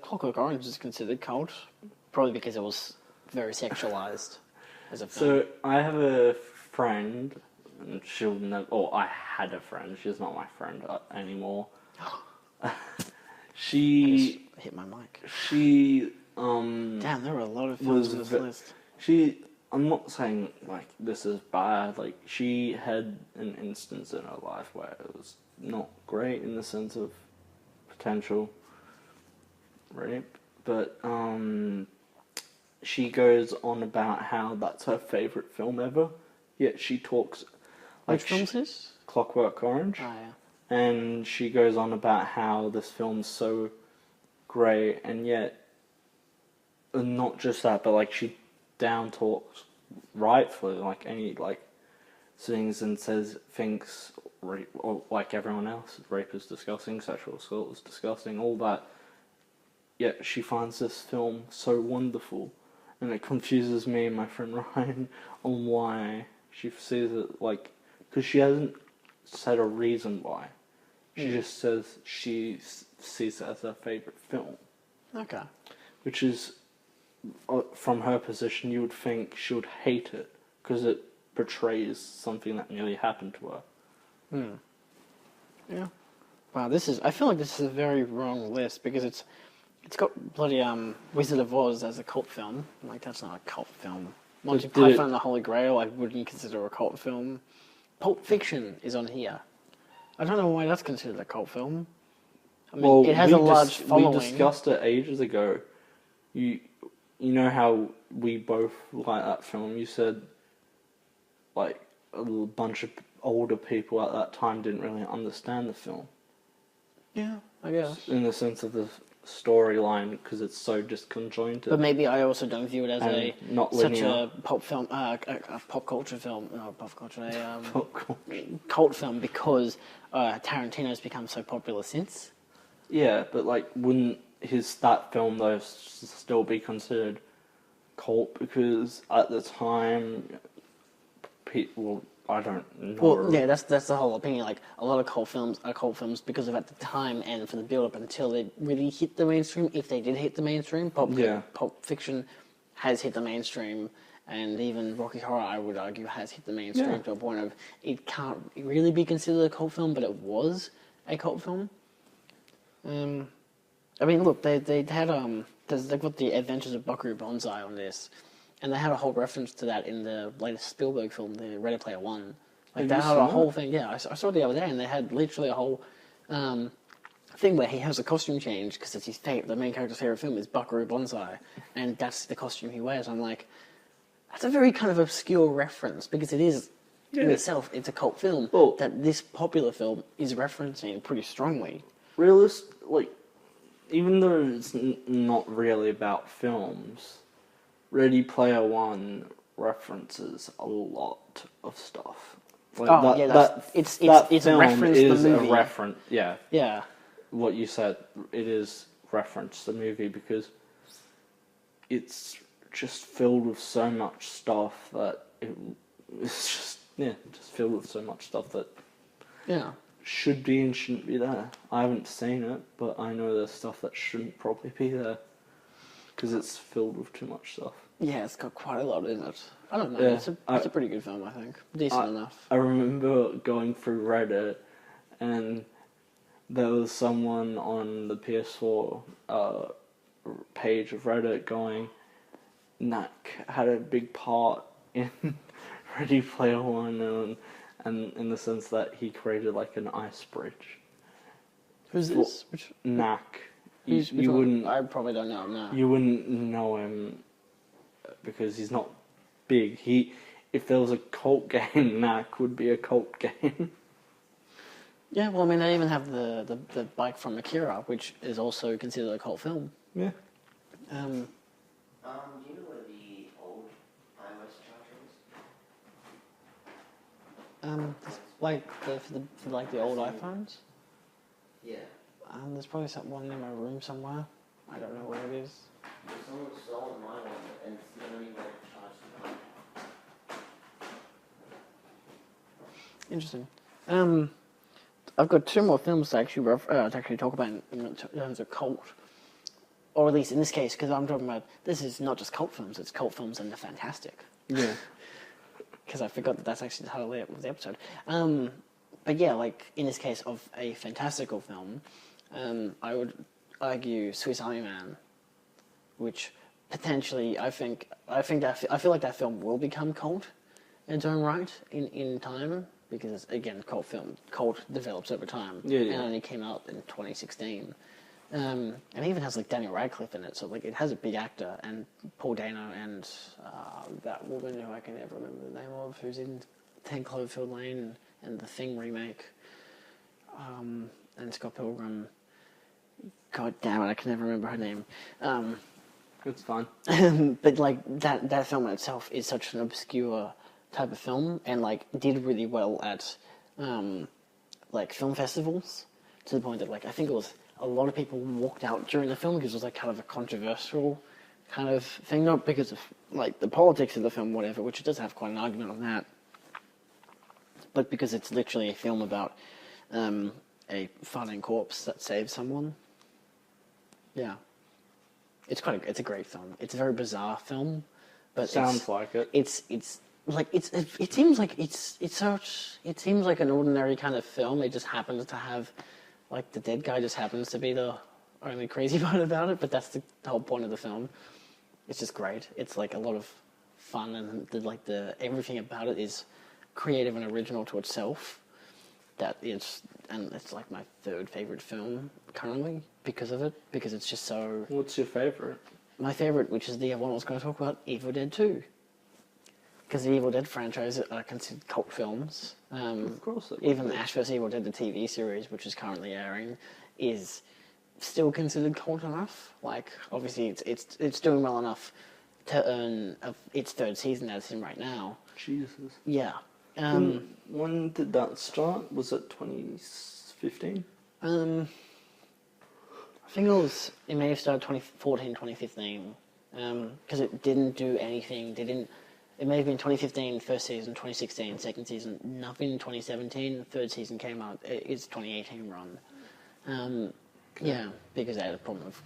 Clockwork Orange is considered cult, probably because it was very sexualized as a film. So I have a friend, and she'll never... Or I had a friend. She's not my friend anymore. She... I just hit my mic. She... Damn, there were a lot of films on this list. I'm not saying, like, this is bad. Like, she had an instance in her life where it was not great in the sense of potential rape. But, she goes on about how that's her favourite film ever. Yet she talks... Which film is this? Clockwork Orange. Oh, yeah. And she goes on about how this film's so great, and yet... And not just that, but, like, she down talks rightfully, like, any, like, sings and thinks, rape, or like everyone else, rape is disgusting, sexual assault is disgusting, all that. Yet she finds this film so wonderful, and it confuses me and my friend Ryan on why she sees it, like, because she hasn't said a reason why. She just says she sees it as her favourite film. Okay. Which is, from her position, you would think she would hate it, because it portrays something that nearly happened to her. Yeah. Wow, I feel like this is a very wrong list, because it's got bloody Wizard of Oz as a cult film. Like, that's not a cult film. Monty Python and the Holy Grail I wouldn't consider a cult film. Pulp Fiction is on here. I don't know why that's considered a cult film. I mean, it has a large following. We discussed it ages ago. You know how we both like that film. You said, like, a bunch of older people at that time didn't really understand the film. Yeah, I guess. In the sense of the storyline, because it's so disconjointed. But maybe I also don't view it as such linear. a pop film, a pop culture film, pop culture, Pop culture. cult film, because Tarantino's become so popular since. Yeah, but like, wouldn't that film though still be considered cult? Because at the time, people, I don't know. Well, yeah, that's the whole opinion. Like, a lot of cult films are cult films because of at the time and for the build-up until they really hit the mainstream. If they did hit the mainstream, pulp fiction has hit the mainstream, and even Rocky Horror, I would argue, has hit the mainstream to a point of it can't really be considered a cult film, but it was a cult film. I mean, look, they had they've got the Adventures of Buckaroo Banzai on this. And they had a whole reference to that in the latest Spielberg film, the Ready Player One. Like, they had a whole thing. Yeah, I saw it the other day, and they had literally a whole thing where he has a costume change because it's the main character's favorite film is Buckaroo Banzai, and that's the costume he wears. I'm like, that's a very kind of obscure reference because it is in itself, it's a cult film that this popular film is referencing pretty strongly. Like, even though it's not really about films, Ready Player One references a lot of stuff. Like it's a reference to the movie. A reference, yeah. Yeah. What you said, it is reference to the movie because it's just filled with so much stuff that it's just filled with so much stuff that should be and shouldn't be there. I haven't seen it, but I know there's stuff that shouldn't probably be there because it's filled with too much stuff. Yeah, it's got quite a lot in it. I don't know. Yeah, it's a pretty good film, I think. Decent enough. I remember going through Reddit, and there was someone on the PS4 page of Reddit going, Knack had a big part in Ready Player One, and in the sense that he created like an ice bridge. Who's this? Knack. You wouldn't. I probably don't know him now. You wouldn't know him because he's not big. If there was a cult game, Knack would be a cult game. Yeah, well, I mean, they even have the bike from Akira, which is also considered a cult film. Yeah. Do you know where the old iOS charger is? Like for the old iPhones. Yeah. There's probably one in my room somewhere. I don't know where it is. Someone stole my one, and it's the only way to charge the Interesting. I've got two more films to actually talk about in terms of cult, or at least in this case, because I'm talking about this is not just cult films; it's cult films and the fantastic. Yeah. Because I forgot that that's actually the title of the episode. But yeah, like in this case of a fantastical film, I would argue Swiss Army Man, which potentially I feel like that film will become cult in its own right in time. Because again, cult develops over time, and only came out in 2016, and it even has like Daniel Radcliffe in it, so like it has a big actor and Paul Dano and that woman who I can never remember the name of, who's in 10 Cloverfield Lane and the Thing remake, and Scott Pilgrim. God damn it, I can never remember her name. It's fine. But like that film in itself is such an obscure type of film, and like did really well at like film festivals, to the point that like I think it was a lot of people walked out during the film because it was like kind of a controversial kind of thing, not because of like the politics of the film, whatever, which it does have quite an argument on that, but because it's literally a film about a farting corpse that saves someone. Yeah, it's a great film. It's a very bizarre film, but sounds like it. It seems like an ordinary kind of film. It just happens to have, like, the dead guy just happens to be the only crazy part about it, but that's the whole point of the film. It's just great. It's like a lot of fun, and everything about it is creative and original to itself. and it's like my third favorite film currently because of it, because it's just so. What's your favorite? My favorite, which is the one I was going to talk about, Evil Dead 2. Because the Evil Dead franchise are considered cult films. Of course it would Even be. Ash vs. Evil Dead, the TV series, which is currently airing, is still considered cult enough. Like, obviously, it's doing well enough to earn its third season that it's in right now. Jesus. Yeah. When did that start? Was it 2015? I think it may have started 2014, 2015, because it didn't do anything. It may have been 2015 first season, 2016 second season, nothing in 2017. The third season came out. It's 2018 run. Yeah, because they had a problem with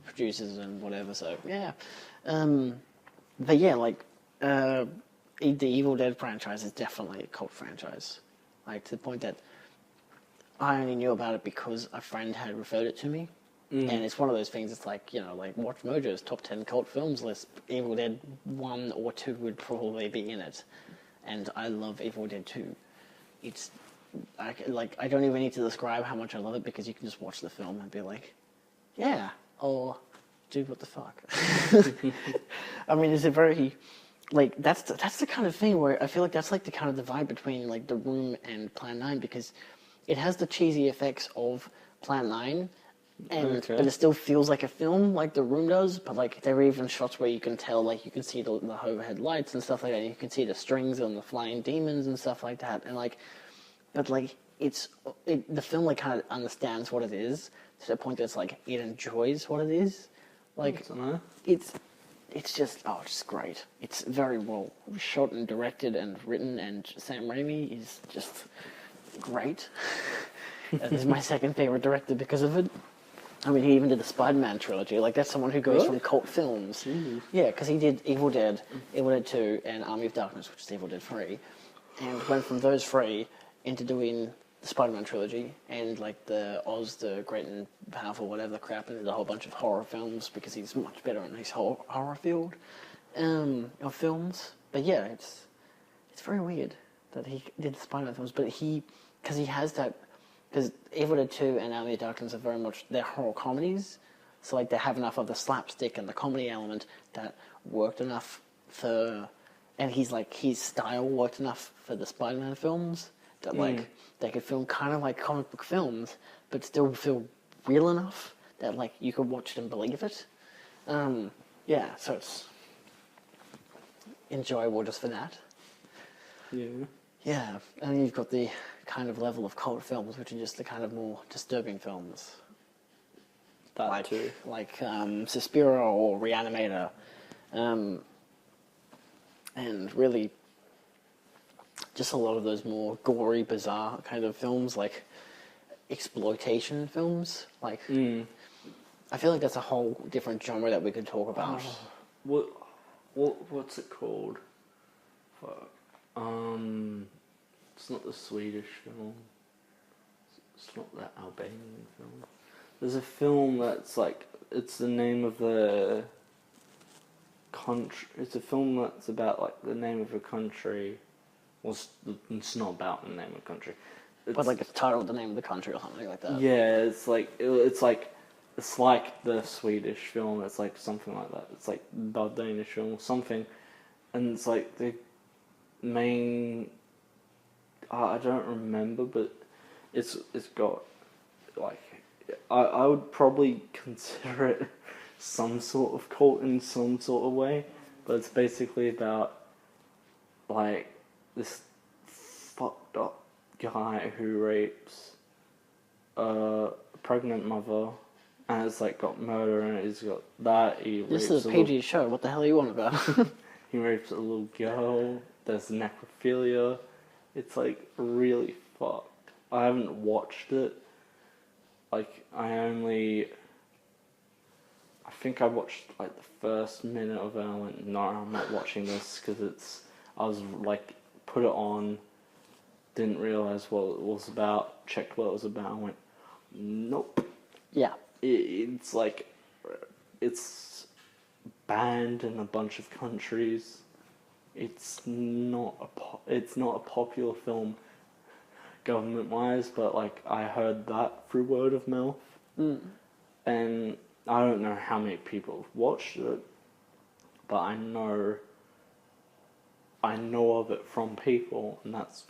producers and whatever. So yeah, but yeah, like the Evil Dead franchise is definitely a cult franchise. Like to the point that I only knew about it because a friend had referred it to me. And it's one of those things, it's like, like Watch Mojo's top 10 cult films list, Evil Dead 1 or 2 would probably be in it. And I love Evil Dead 2. I don't even need to describe how much I love it because you can just watch the film and be like, yeah, or dude, what the fuck? I mean, it's a very, like, that's the kind of thing where I feel like that's like the kind of divide between like The Room and Plan 9 because it has the cheesy effects of Plan 9, but it still feels like a film, like The Room does. But like there are even shots where you can tell, like you can see the overhead lights and stuff like that. And you can see the strings and the flying demons and stuff like that. And like, but like the film like kind of understands what it is to the point that it's like it enjoys what it is. Like it's just it's great. It's very well shot and directed and written, and Sam Raimi is just great. This is my second favorite director because of it. I mean, he even did the Spider-Man trilogy. Like, that's someone who goes from cult films. Mm-hmm. Yeah, because he did Evil Dead 2, and Army of Darkness, which is Evil Dead 3. And went from those three into doing the Spider-Man trilogy and, like, the Oz, the Great and Powerful, whatever crap, and did a whole bunch of horror films because he's much better in his whole horror field of films. But yeah, it's very weird that he did the Spider-Man films, but because he has that. Because Evil Dead 2 and Army of Darkness are very much, they're horror comedies. So, like, they have enough of the slapstick and the comedy element that worked enough for... And his style worked enough for the Spider-Man films that, like, they could film kind of like comic book films, but still feel real enough that, like, you could watch it and believe it. Yeah, so it's enjoyable just for that. Yeah. Yeah, and you've got the kind of level of cult films, which are just the kind of more disturbing films. That too. Like Suspiria or Reanimator. And really just a lot of those more gory, bizarre kind of films, like exploitation films. Like, I feel like that's a whole different genre that we could talk about. What's it called? Fuck. It's not the Swedish film. It's not that Albanian film. There's a film that's like, it's the name of the country. It's a film that's about like the name of a country. Well, it's not about the name of a country. But like it's titled The Name of the Country or something like that. Yeah, it's like the Swedish film. It's like something like that. It's like the Danish film or something, and it's like the main. I don't remember, but it's got like I would probably consider it some sort of cult in some sort of way, but it's basically about like this fucked up guy who rapes a pregnant mother, and it's like got murder and he's got that. This is a PG show. What the hell are you on about? He rapes a little girl. There's necrophilia. It's like really fucked. I haven't watched it. Like I think I watched like the first minute of it and I went, no, I'm not watching this because I was like, put it on, didn't realise what it was about, checked what it was about and went, nope. Yeah. It's like, it's banned in a bunch of countries. It's not a popular film. government-wise, but like I heard that through word of mouth, and I don't know how many people have watched it, but I know of it from people, and that's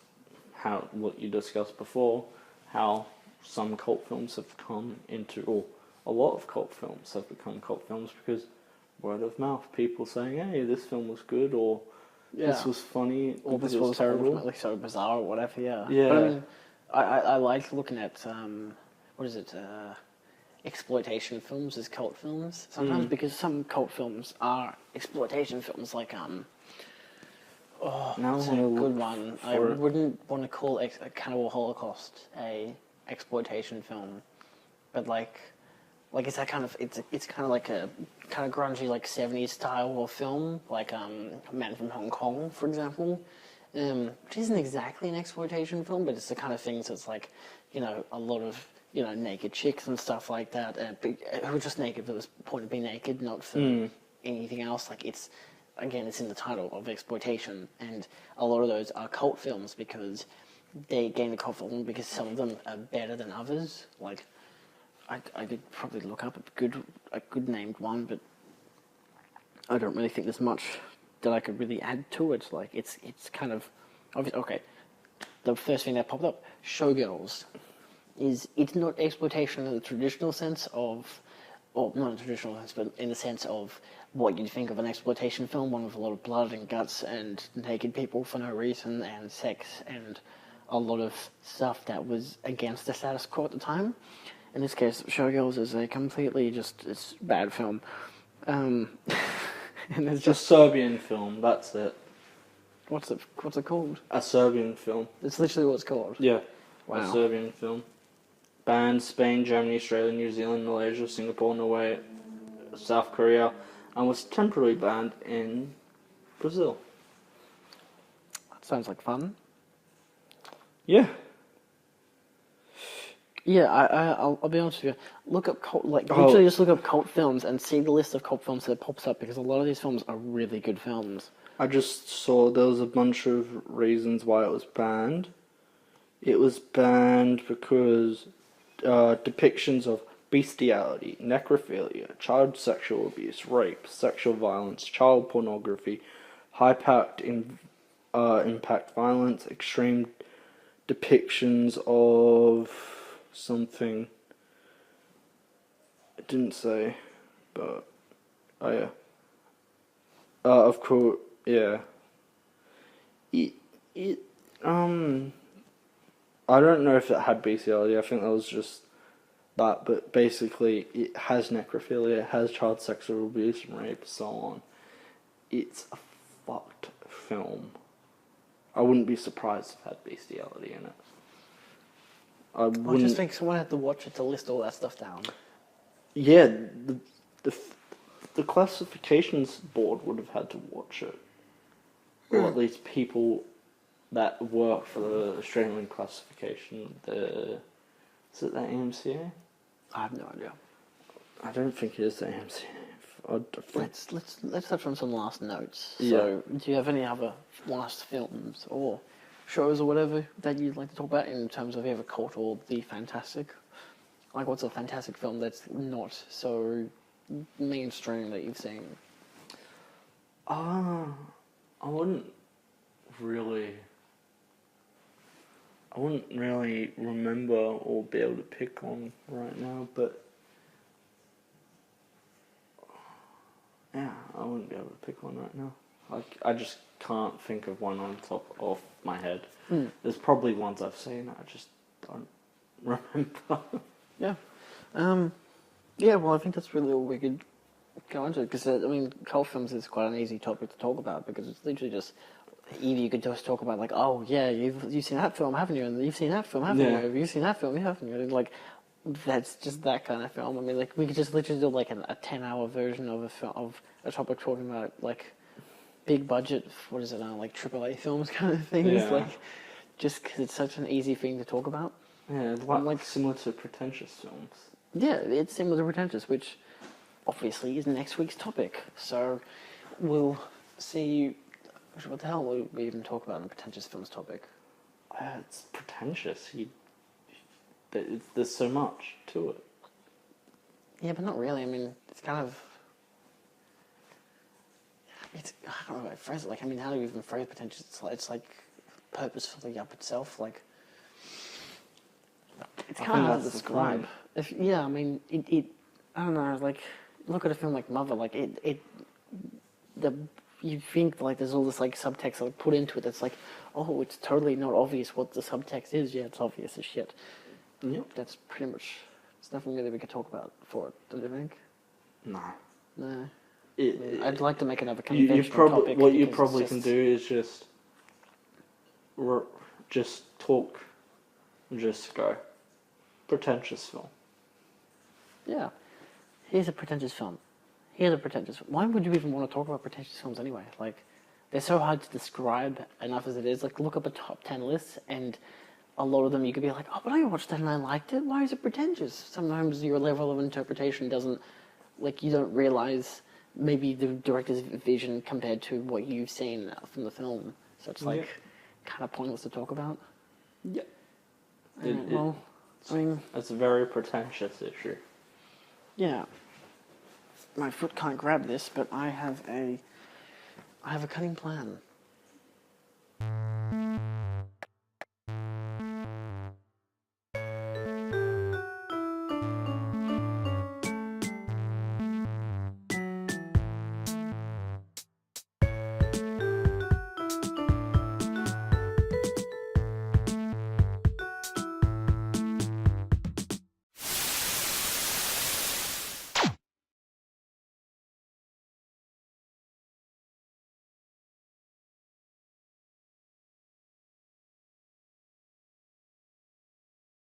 how what you discussed before, how some cult films have come into, or a lot of cult films have become cult films because word of mouth, people saying, "Hey, this film was good," or "This was funny," or this was ultimately so bizarre, or whatever. Yeah. Yeah. But I mean, I like looking at what is it? Exploitation films as cult films sometimes because some cult films are exploitation films, like Now it's a good one. I wouldn't want to call Cannibal Holocaust a exploitation film, but like it's that kind of it's kind of like a kind of grungy like 70s style of film, like Man from Hong Kong, for example, which isn't exactly an exploitation film, but it's the kind of things that's like, you know, a lot of, you know, naked chicks and stuff like that, who are just naked for the point of being naked, not for anything else. Like it's in the title of exploitation, and a lot of those are cult films because they gain a cult following because some of them are better than others. Like I could probably look up a good named one, but I don't really think there's much that I could really add to it. Like it's kind of obvious. Okay, the first thing that popped up, Showgirls. It's not exploitation in the traditional sense of, or not in the traditional sense, but in the sense of what you'd think of an exploitation film, one with a lot of blood and guts and naked people for no reason and sex and a lot of stuff that was against the status quo at the time. In this case, Showgirls is a completely it's bad film. And it's just a Serbian film, that's it. What's it called? A Serbian film. It's literally what it's called. Yeah. Wow. A Serbian film. Banned Spain, Germany, Australia, New Zealand, Malaysia, Singapore, Norway, South Korea, and was temporarily banned in Brazil. That sounds like fun. Yeah. Yeah, I'll be honest with you. Look up literally just look up cult films and see the list of cult films that pops up, because a lot of these films are really good films. I just saw there was a bunch of reasons why it was banned. It was banned because depictions of bestiality, necrophilia, child sexual abuse, rape, sexual violence, child pornography, high-impact violence, extreme depictions of something. It didn't say, but oh yeah. Of course, yeah. I don't know if it had bestiality. I think that was just that, but basically it has necrophilia, it has child sexual abuse and rape, so on. It's a fucked film. I wouldn't be surprised if it had bestiality in it. I just think someone had to watch it to list all that stuff down. Yeah, the classifications board would have had to watch it, or at least people that work for the Australian classification. Is it the AMCA? I have no idea. I don't think it is the AMCA. Let's touch on some last notes. Yeah. So, do you have any other last films or shows or whatever that you'd like to talk about in terms of either cult or the fantastic? Like, what's a fantastic film that's not so mainstream that you've seen? I wouldn't really remember or be able to pick on right now, but yeah, I wouldn't be able to pick one right now. Like, I just can't think of one on top of my head. There's probably ones I've seen, I just don't remember. Yeah. Yeah, well, I think that's really all we could go into, because, I mean, cult films is quite an easy topic to talk about, because it's literally just, either you could just talk about, like, oh, yeah, you've seen that film, haven't you? And you've seen that film, haven't you? You've seen that film, haven't you? And, like, that's just that kind of film. I mean, like, we could just literally do, like, a 10-hour version of a topic talking about, like, big budget, what is it now, like, AAA films kind of things. Yeah. Like, just because it's such an easy thing to talk about. Yeah, like similar to pretentious films. Yeah, it's similar to pretentious, which obviously is next week's topic. So we'll see. What the hell will we even talk about on the pretentious films topic? It's pretentious. pretentious. There's so much to it. Yeah, but not really. I mean, it's kind of... I don't know how to phrase it. Like, I mean, how do you even phrase pretentious? It's like purposefully up itself. Like, it's kind of hard to describe. I mean, it. I don't know. Like, look at a film like Mother. Like, you think like there's all this like subtext like put into it. That's like, oh, it's totally not obvious what the subtext is. Yeah, it's obvious as shit. Yep. That's pretty much. There's nothing really we could talk about for it. Don't you think? No. No. I'd like to make another conventional topic. What you probably can do is just talk, just go. Pretentious film. Yeah. Here's a pretentious film. Why would you even want to talk about pretentious films anyway? Like, they're so hard to describe enough as it is. Like, look up a top 10 list, and a lot of them you could be like, oh, but I watched that and I liked it. Why is it pretentious? Sometimes your level of interpretation doesn't, like, you don't realize maybe the director's vision compared to what you've seen from the film. So it's like kind of pointless to talk about. Yeah. I mean, it's a very pretentious issue. Yeah. My foot can't grab this, but I have a cunning plan.